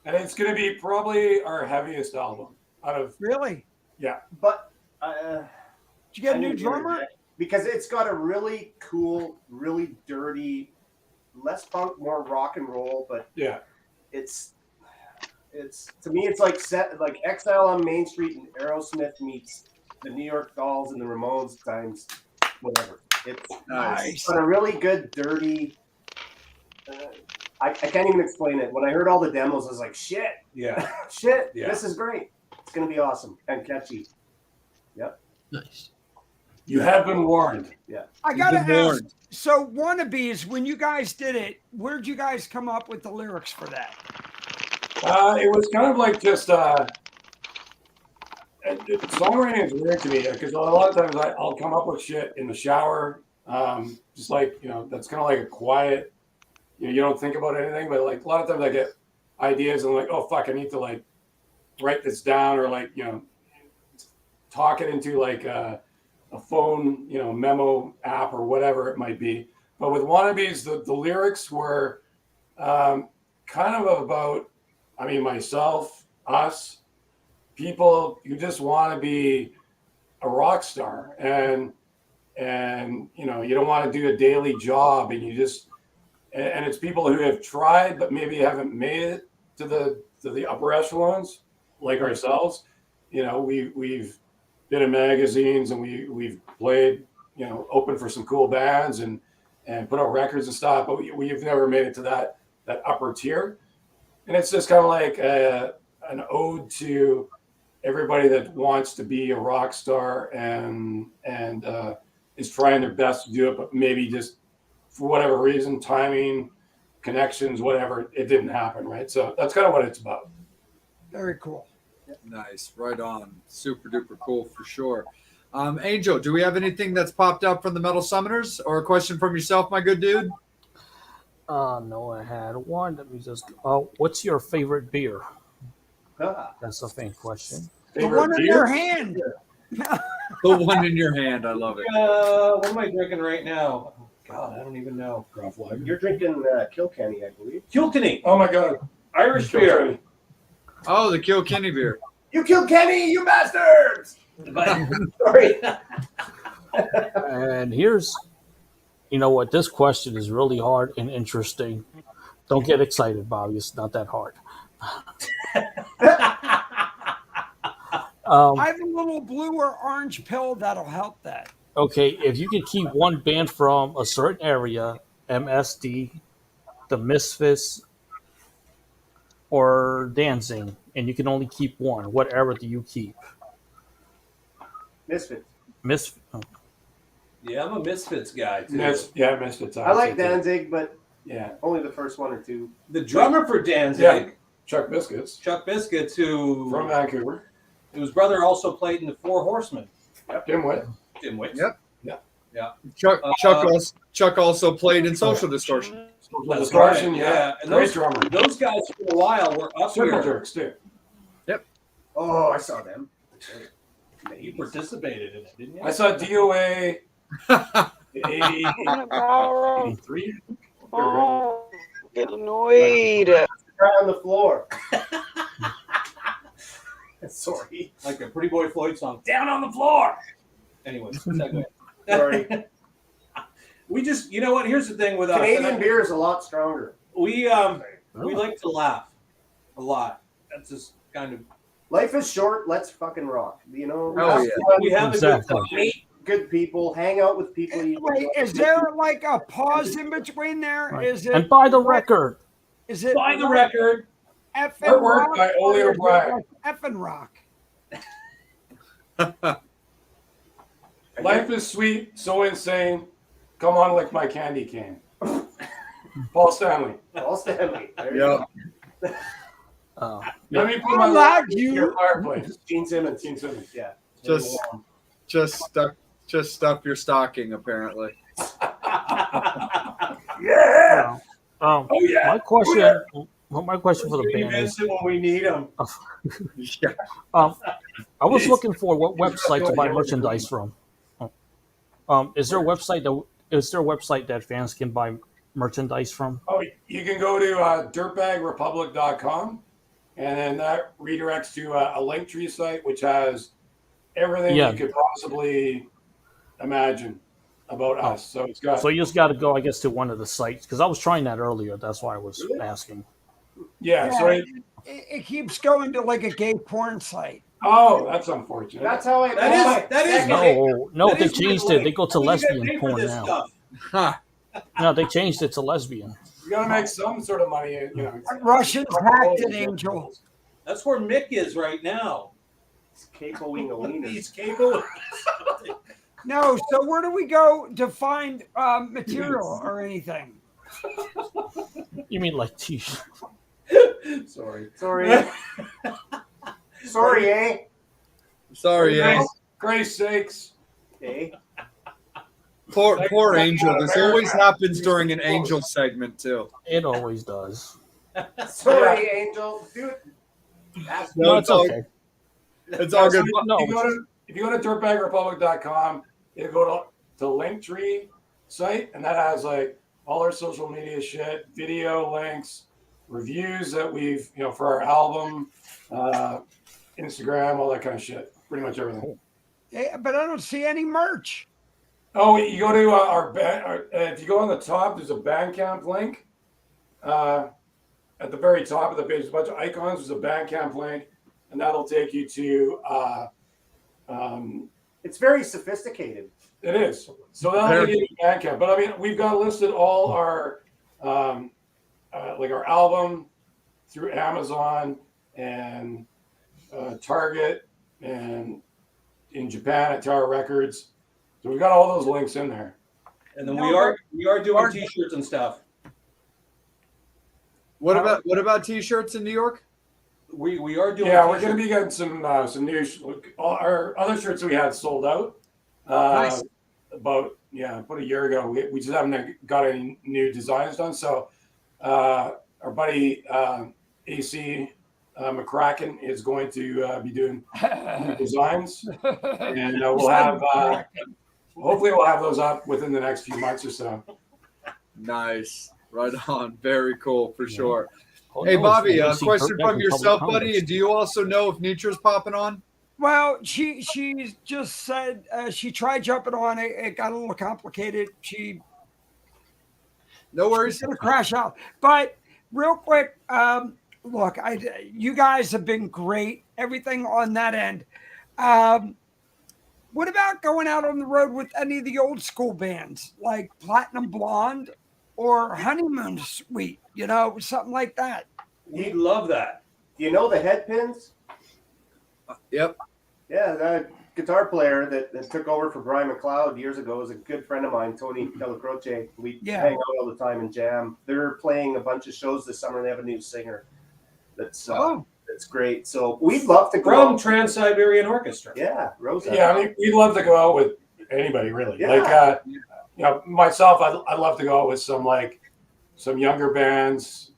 And it's going to be probably our heaviest album out of. Really? Yeah. But did you get a new drummer? Because it's got a really cool, really dirty, less punk, more rock and roll. But yeah, it's to me, it's like Exile on Main Street and Aerosmith meets the New York Dolls and the Ramones times whatever. It's Nice. But a really good, dirty. I can't even explain it. When I heard all the demos, I was like, shit. Yeah. Shit. Yeah. This is great. It's going to be awesome and catchy. Yep. Nice. You have been warned. Yeah. I gotta You've been ask. warned. So, Wannabes, when you guys did it, where'd you guys come up with the lyrics for that? It was kind of like just songwriting is weird to me because a lot of times I'll come up with shit in the shower, just like that's kind of like a quiet. You don't think about anything, but like a lot of times I get ideas and I'm like, oh fuck, I need to like write this down or like talk it into like a phone memo app or whatever it might be. But with Wannabes, the lyrics were kind of about myself, us, people who just want to be a rock star, and you know, you don't want to do a daily job, and and it's people who have tried but maybe haven't made it to the upper echelons, like ourselves. You know, we've been in magazines, and we've played, you know, open for some cool bands and put out records and stuff, but we've never made it to that upper tier. And it's just kind of like an ode to everybody that wants to be a rock star and is trying their best to do it, but maybe just for whatever reason, timing, connections, whatever, it didn't happen, right? So that's kind of what it's about. Very cool. Nice. Right on. Super duper cool for sure. Angel, do we have anything that's popped up from the Metal Summoners, or a question from yourself, my good dude? No, I had one. Let me just. What's your favorite beer? That's a fan question. The one in your hand. The one in your hand. I love it. What am I drinking right now? Oh, God, I don't even know. You're drinking Kilkenny, I believe. Kilkenny. Oh my God. Irish beer. Oh, the Kilkenny beer. You Kilkenny, you bastards! Sorry. And here's, you know what? This question is really hard and interesting. Don't get excited, Bobby. It's not that hard. I have a little blue or orange pill that'll help that. Okay, if you could keep one band from a certain area, MSD, the Misfits, or Dancing, and you can only keep one, what era do you keep? Misfits. Yeah, I'm a Misfits guy too. Misfits. I like Danzig, but Yeah. only the first one or two. The drummer for Danzig, Yeah. Chuck Biscuits Chuck Biscuits, who from Vancouver. whose brother also played in the Four Horsemen. Tim Witt. Tim Wicks. Yep. Yeah. Chuck also played in Social Distortion. Social Distortion, right, yeah. And Great drummer. those guys for a while were up Circle here. Jerks too. Oh, I saw them. You participated in it, didn't you? I saw DOA in 83. Oh, get annoyed. Right on the floor. Sorry. Like a Pretty Boy Floyd song, "Down on the Floor." Anyway, segue. Sorry. We just, you know what? Here's the thing with us. Canadian beer is a lot stronger. We like to laugh a lot. That's just kind of. Life is short. Let's fucking rock. You know, Oh, yeah. We have a good Exactly. time. meet good people, hang out with people. You Wait, is there like a pause in between there? Right. Is it? And buy the record. Is it? Buy the record. Effing Artwork rock? by Ole or is it O'Brien. like Effing rock. Life is sweet, so insane. Come on, lick my candy cane. Paul Stanley. Paul Stanley. There you Yep. go. Let me put I my like in you. your fireplace. Gene Simmons. Gene Simmons. Yeah. Just stuff your stocking, apparently. Yeah. Oh yeah. My question. Well, my question for the Pretty band is: Vincent when we need them. Yeah. I was looking for what website to buy merchandise from. Is there a website that fans can buy merchandise from? Oh, you can go to dirtbagrepublic.com, and then that redirects to a Linktree site, which has everything Yeah. you could possibly imagine about us. So it's got So you just got to go, I guess, to one of the sites because I was trying that earlier. That's why I was asking. So It keeps going to like a gay porn site. that's unfortunate. That's how I. That is No, That they is changed really it. They go to what do you get lesbian paid for porn this now. stuff? Huh. No, they changed it to lesbian. You got to make some sort of money, you know. Russians hacked it, Angel. That's where Mick is right now. It's capoing a wiener. He's capable. No, so where do we go to find material or anything? You mean like t-shirt? Sorry. Sorry. Sorry, eh? Sorry, yeah. Grace sakes. Eh? Poor Angel. This always happens during an Angel segment, too. It always does. Sorry, Angel. Dude. No, it's okay. It's all good. No. If you go to dirtbagrepublic.com, it'll go to Linktree site, and that has like all our social media shit, video links, reviews that we've, for our album, Instagram, all that kind of shit. Pretty much everything. Yeah, but I don't see any merch. Oh, you go to our band. If you go on the top, there's a Bandcamp link. At the very top of the page, there's a bunch of icons. There's a Bandcamp link, and that'll take you to. It's very sophisticated. It is. So that'll take you to Bandcamp. But I mean, we've got listed all our, like our album through Amazon and Target, and in Japan at Tower Records. So we've got all those links in there. And then we are doing T-shirts and stuff. What about T-shirts in New York? We are doing. Yeah, we're going to be getting some new. All our other shirts we had sold out. Nice. About a year ago. We just haven't got any new designs done. So our buddy AC McCracken is going to be doing new designs, and we'll have. Hopefully, we'll have those up within the next few months or so. Nice. Right on. Very cool for sure. Oh, Hey, no, Bobby, a it's question Dirtbag from in yourself, public buddy. comments. Do you also know if Nitra's popping on? Well, she just said she tried jumping on it. It got a little complicated. No worries. She's gonna crash out. But real quick, look, you guys have been great. Everything on that end. What about going out on the road with any of the old school bands like Platinum Blonde or Honeymoon Suite? You know, something like that. We'd love that. Do you know the Headpins? Yep. Yeah, the guitar player that took over for Brian McLeod years ago is a good friend of mine, Tony Delacroce. We hang out all the time and jam. They're playing a bunch of shows this summer. They have a new singer that's great. So we'd love to go From out. Trans-Siberian Orchestra. Yeah, Rosa. Yeah, I mean, we'd love to go out with anybody, really. Yeah. Like, myself, I'd love to go out with some younger bands,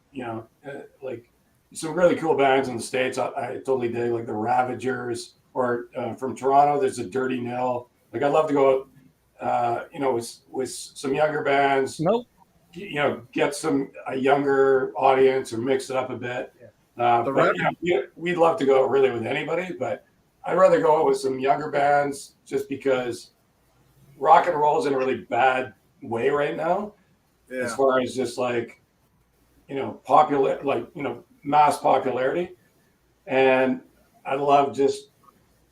like some really cool bands in the States. I totally dig, like the Ravagers, or from Toronto, there's a Dirty Nil. Like, I'd love to go out, with some younger bands. Nope. Get a younger audience or mix it up a bit. We'd love to go out really with anybody, but I'd rather go out with some younger bands just because rock and roll is in a really bad way right now, as far as just mass popularity. And I love just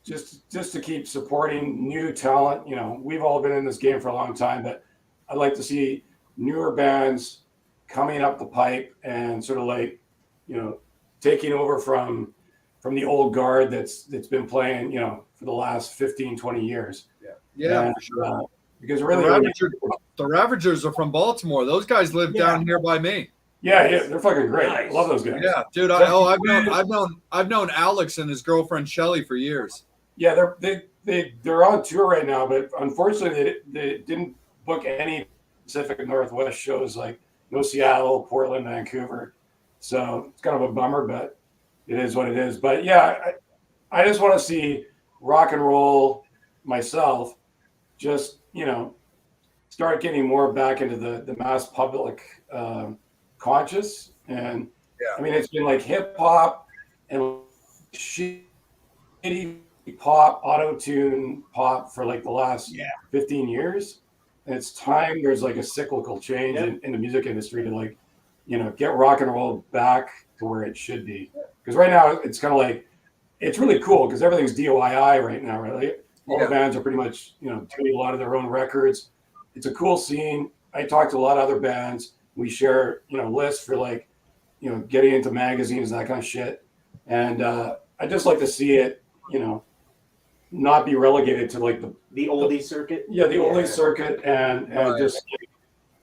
to keep supporting new talent. We've all been in this game for a long time, but I'd like to see newer bands coming up the pipe and sort of taking over from the old guard that's been playing, for the last 15, 20 years. Yeah, and, for sure. Because really, the Ravagers are from Baltimore. Those guys live down here by me. Yeah, they're fucking great. Nice. I love those guys. Yeah, dude. I've known Alex and his girlfriend Shelly for years. Yeah, they're on tour right now, but unfortunately, they didn't book any Pacific Northwest shows, like no Seattle, Portland, Vancouver. So it's kind of a bummer, but it is what it is. But yeah, I just want to see rock and roll myself just, start getting more back into the mass public conscious. And I mean, it's been like hip hop and shitty pop, auto-tune pop for like the last 15 years. And it's time there's like a cyclical change in the music industry to get rock and roll back to where it should be. Because right now it's kind of like, it's really cool because everything's DIY right now, right? All the bands are pretty much, doing a lot of their own records. It's a cool scene. I talk to a lot of other bands. We share, lists for getting into magazines and that kind of shit. And I just like to see it, not be relegated to the oldie circuit. Yeah, the oldie circuit and just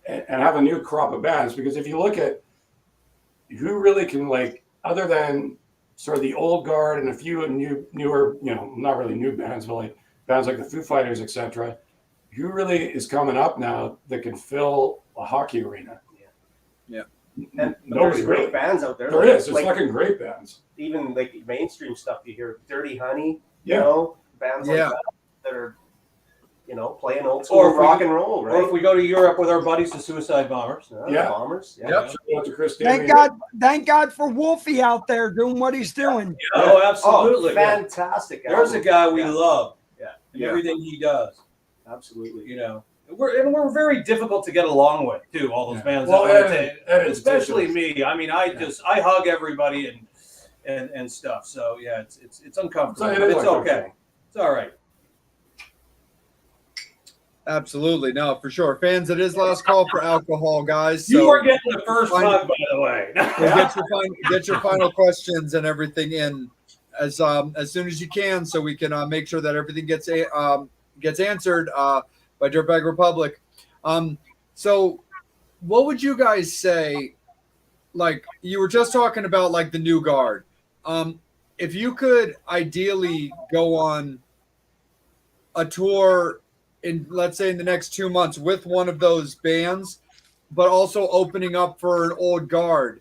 and have a new crop of bands. Because if you look at who really can other than sort of the old guard and a few newer, not really new bands, but bands like the Foo Fighters, etc. Who really is coming up now that can fill a hockey arena? Yeah. And there's great bands out there. There's fucking great bands. Even mainstream stuff you hear, Dirty Honey, bands that are playing old school Or if we- rock and roll, right? Or if we go to Europe with our buddies, the Suicide Bombers. Yeah. Bombers. Yeah. Yep. Shout out to Chris Thank Stanley. God for Wolfie out there doing what he's doing. Oh, absolutely. Oh, fantastic. There's a album. guy we Yeah. love. Yeah. And everything he does. Absolutely. You know, we're very difficult to get along with too. All those bands, Well, that Ed is especially ridiculous. me. I mean, I hug everybody and stuff. So yeah, it's uncomfortable. It But is it's okay. uncomfortable. It's all right. Absolutely. No, for sure. Fans, it is last call for alcohol, guys. So You are getting the first hug, by the way. we'll get your final questions and everything in as soon as you can, so we can make sure that everything gets answered by Dirtbag Republic. So what would you guys say? Like, you were just talking about like the new guard. If you could ideally go on a tour in, let's say, in the next 2 months with one of those bands, but also opening up for an old guard,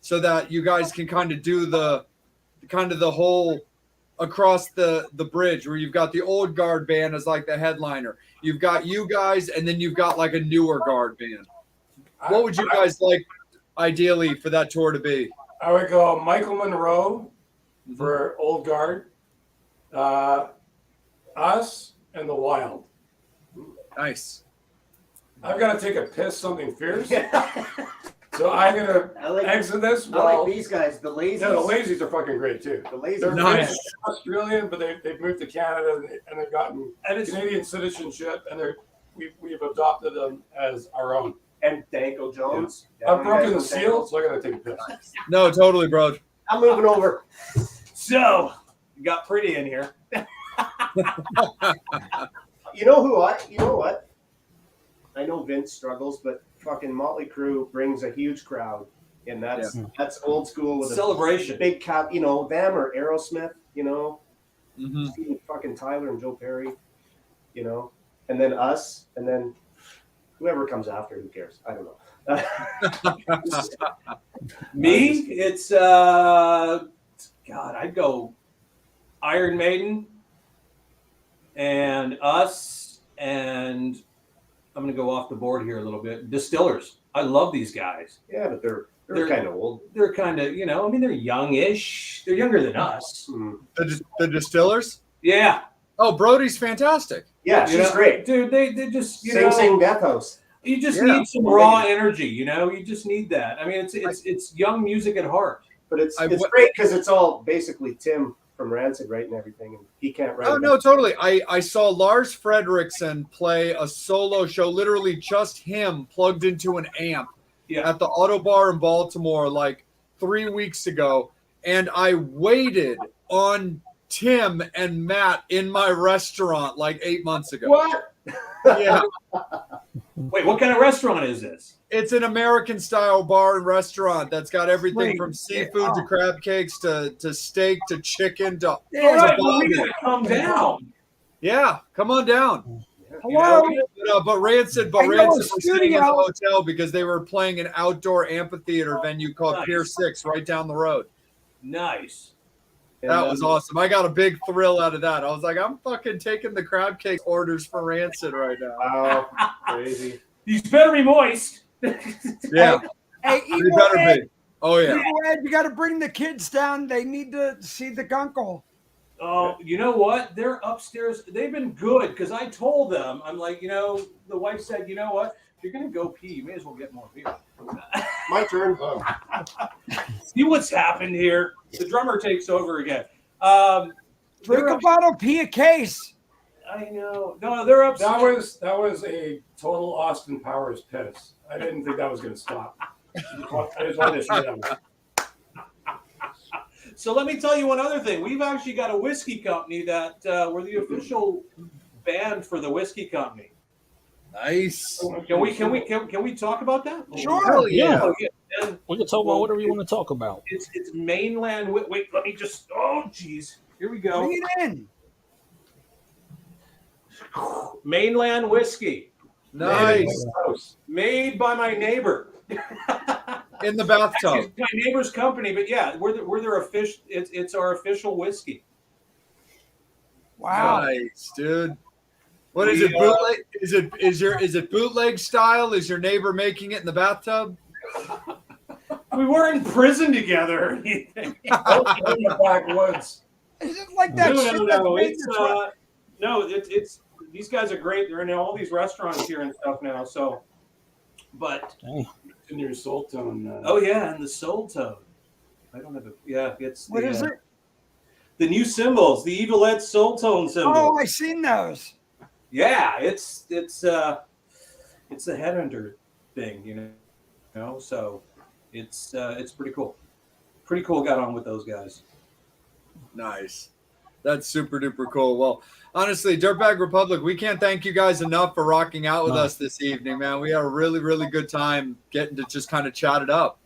so that you guys can kind of do the whole across the bridge, where you've got the old guard band as like the headliner, you've got you guys, and then you've got like a newer guard band. What would you guys like ideally for that tour to be? I would go Michael Monroe for Old Guard, us, and the Wild. Nice. I've got to take a piss, something fierce. So I'm gonna exit this. I like these guys, the Lazies. Yeah, the Lazies are fucking great too. The Lazies. They're Nice. Australian, but they've moved to Canada and they've gotten Canadian citizenship, and we've adopted them as our own. And Danko Jones. Yeah. I've broken the seal, so I gotta take a piss. No, totally, bro. I'm moving over. So you got pretty in here. You know what? I know Vince struggles, but fucking Motley Crue brings a huge crowd, and that's old school with Celebration. a big cap. You know, them or Aerosmith. You know, Mm-hmm. fucking Tyler and Joe Perry. You know, and then us, and then whoever comes after. Who cares? I don't know. Me, it's God, I'd go Iron Maiden and us, and I'm gonna go off the board here a little bit. Distillers. I love these guys. Yeah, but they're kind of old. They're kind of, I mean, they're youngish. They're younger than us. The Distillers. Yeah. Oh, Brody's fantastic. Yeah, she's great. Dude, they just, Sing Death House. You just need some raw energy, You just need that. I mean, it's young music at heart. But it's great because it's all basically Tim from Rancid writing everything, and he can't write. Oh, no, totally. I saw Lars Frederiksen play a solo show, literally just him plugged into an amp at the Auto Bar in Baltimore like 3 weeks ago, and I waited on Tim and Matt in my restaurant like 8 months ago. What? Yeah. Wait, what kind of restaurant is this? It's an American style bar and restaurant that's got everything from seafood to crab cakes to steak to chicken to All right, well, we gotta calm down. Yeah, come on down. Hello. But Rancid I know a was sitting in the studio. hotel because they were playing an outdoor amphitheater venue called Nice. Pier 6 right down the road. Nice. That was awesome. I got a big thrill out of that. I was like, I'm fucking taking the crab cake orders for Rancid right now. Wow, crazy. These better be moist. Yeah, Hey, they Evil better Ed, be. Oh yeah. Evil Ed, you got to bring the kids down. They need to see the gunkle. Oh, you know what? They're upstairs. They've been good because I told them, I'm like, the wife said, you know what? If you're gonna go pee, you may as well get more beer. My turn. See what's happened here. The drummer takes over again. Drink a bottle, pee a case. I know. No, they're upstairs. That was a total Austin Powers piss. I didn't think that was going to stop. I just wanted to share that. So let me tell you one other thing. We've actually got a whiskey company that we're the official band for the whiskey company. Nice. Can we talk about that? Sure. Yeah. Oh, yeah. We can talk about whatever you want to talk about. It's mainland. Wait, let me just. Oh, geez. Here we go. Bring it in. Mainland whiskey, Nice. made by my neighbor. In the bathtub. It's my neighbor's company, but yeah, we're their official. It's our official whiskey. Wow. Nice, dude. What is it? Bootleg? Is it bootleg style? Is your neighbor making it in the bathtub? We were in prison together or anything. In the backwoods. Is it like that? No, shit no, that's no. made It's the truck? no. It's these guys are great. They're in all these restaurants here and stuff now. So, but In your soul tone. oh yeah, and the soul tone. I don't have a It's What the, is it? The new symbols, the Evil Ed soul tone symbol. Oh, I seen those. Yeah, it's a headhunter thing, you know. So it's pretty cool. Pretty cool. Got on with those guys. Nice. That's super duper cool. Well, honestly, Dirtbag Republic, we can't thank you guys enough for rocking out with us this evening, man. We had a really, really good time getting to just kind of chat it up.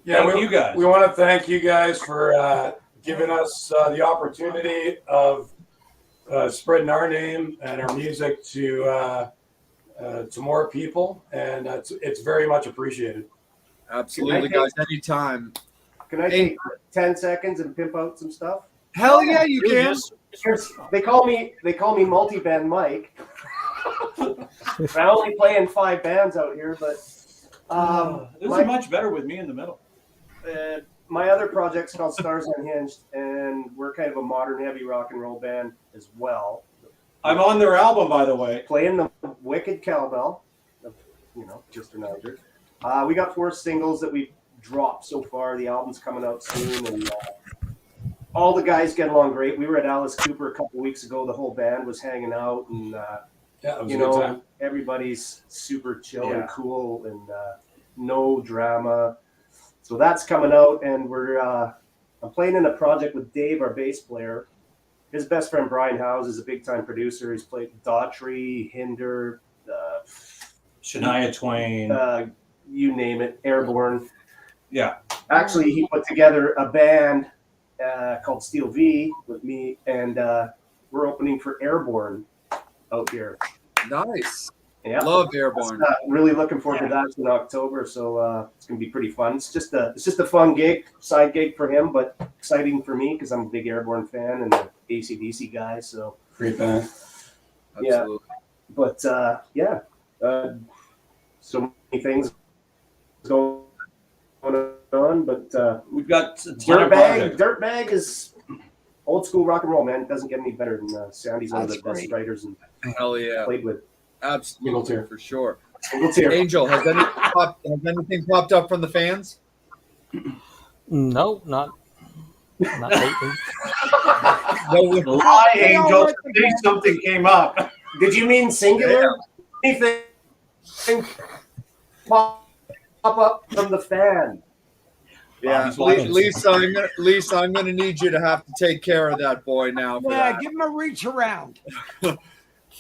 Yeah, Thank you guys. We want to thank you guys for giving us the opportunity of spreading our name and our music to more people, and it's very much appreciated. Absolutely, guys. Anytime. Can I take 10 seconds and pimp out some stuff? Hell yeah, you can. They call me multi-band Mike. I only play in 5 bands out here, but This is much better with me in the middle. my other project's called Stars Unhinged, and we're kind of a modern heavy rock and roll band as well. I'm on their album, by the way. Playing the Wicked Cowbell, just an Niger. We got 4 singles that we've dropped so far. The album's coming out soon, and all the guys get along great. We were at Alice Cooper a couple weeks ago. The whole band was hanging out, and It was a good time. everybody's super chill and cool, and no drama. So that's coming out, and I'm playing in a project with Dave, our bass player. His best friend Brian Howes is a big time producer. He's played Daughtry, Hinder, Shania Twain. You name it, Airborne. Yeah. Actually, he put together a band called Steel V with me, and we're opening for Airborne out here. Nice. Yeah, Love Airborne. Really looking forward to that in October. So it's gonna be pretty fun. It's just a fun gig, side gig for him, but exciting for me because I'm a big Airborne fan and an AC/DC guy. So Great band. Absolutely. but so many things going on. But We've got a ton of projects. Dirtbag is old school rock and roll, man. It doesn't get any better than Sandy's one of the That's best great. writers and Hell yeah. played with. Absolutely, for sure. Single tier. Angel, has anything popped up from the fans? No, not lately. Lie, Angel. Say something came up. Did you mean singular? Anything pop up from the fan? Yeah, Bobby's watching. Lisa, I'm gonna need you to have to take care of that boy now. For Yeah, that. give him a reach around.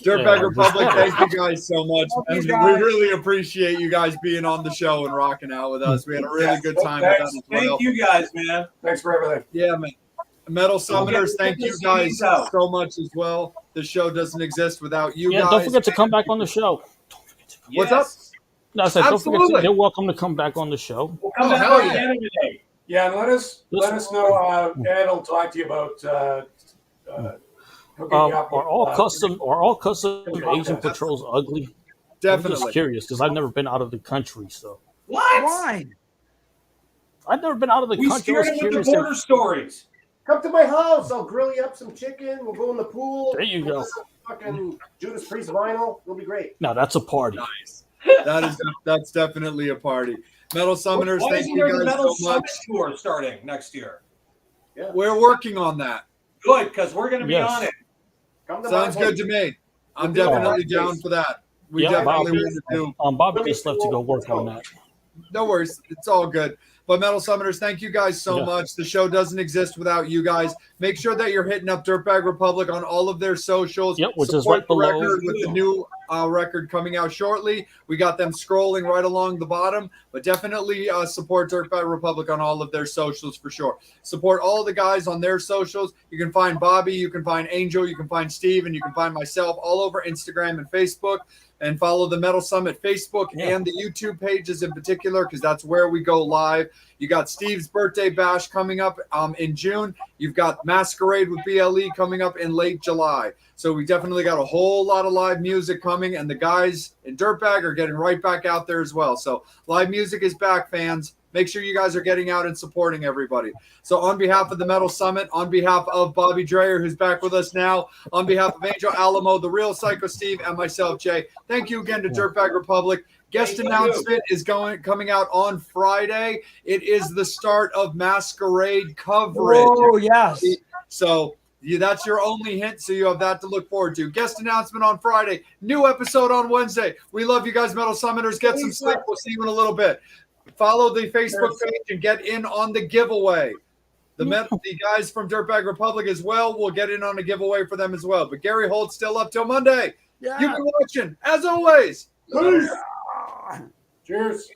Dirtbag Yeah. Republic, thank you guys so much. Love you And guys. we really appreciate you guys being on the show and rocking out with us. We had a really good time with that as well. Thank you guys, man. Thanks for everything. Yeah, man. Metal Summoners, get thank you the guys CDs out. so much as well. The show doesn't exist without you Yeah, guys. don't forget to come back on the show. What's up? No, I said, don't forget Absolutely. you're welcome to come back on the show. We'll come Oh, back hell on yeah. the end of the day. Yeah, and let us know. Ed will talk to you about hooking you up Are all with, custom Asian patrols ugly? I'm just Definitely. curious because I've never been out of the country, so What? Why? I've never been out of the We country. I scared was him with the curious. border stories. Come to my house. I'll grill you up some chicken. We'll go in the pool. There you go. Listen to fucking Judas Priest vinyl. It'll be great. Now that's a party. Nice. That's definitely a party. Metal Summoners, Why thank isn't you there the guys Metal so much. Summit tour starting next year? We're working on that. Good, because we're going to be Yes. on it. Come to Sounds my good place. to me. I'm We'll do definitely it. down for that. We Yeah, definitely Bob. want to do. Bobby just left to go work on that. No worries. It's all good. But Metal Summoners, thank you guys so Yeah. much. The show doesn't exist without you guys. Make sure that you're hitting up Dirtbag Republic on all of their socials. Yep, which is Support right below. the record with the new record coming out shortly. We got them scrolling right along the bottom, but definitely support Dirtbag Republic on all of their socials for sure. Support all the guys on their socials. You can find Bobby, you can find Angel, you can find Steve, and you can find myself all over Instagram and Facebook. And follow the Metal Summit Facebook and the YouTube pages in particular, because that's where we go live. You got Steve's birthday bash coming up in June. You've got Masquerade with BLE coming up in late July. So we definitely got a whole lot of live music coming, and the guys in Dirtbag are getting right back out there as well. So live music is back, fans. Make sure you guys are getting out and supporting everybody. So on behalf of the Metal Summit, on behalf of Bobby Dreyer, who's back with us now, on behalf of Angel Alamo, the real Psycho Steve, and myself, Jay, thank you again to Dirtbag Republic. Guest announcement is coming out on Friday. It is the start of Masquerade coverage. Oh, yes. So that's your only hint, so you have that to look forward to. Guest announcement on Friday. New episode on Wednesday. We love you guys, Metal Summoners. Get some sleep. We'll see you in a little bit. Follow the Facebook page and get in on the giveaway. The guys from Dirtbag Republic as well will get in on a giveaway for them as well. But Gary Holt's still up till Monday. Yeah. You've been watching, as always. Peace. Cheers.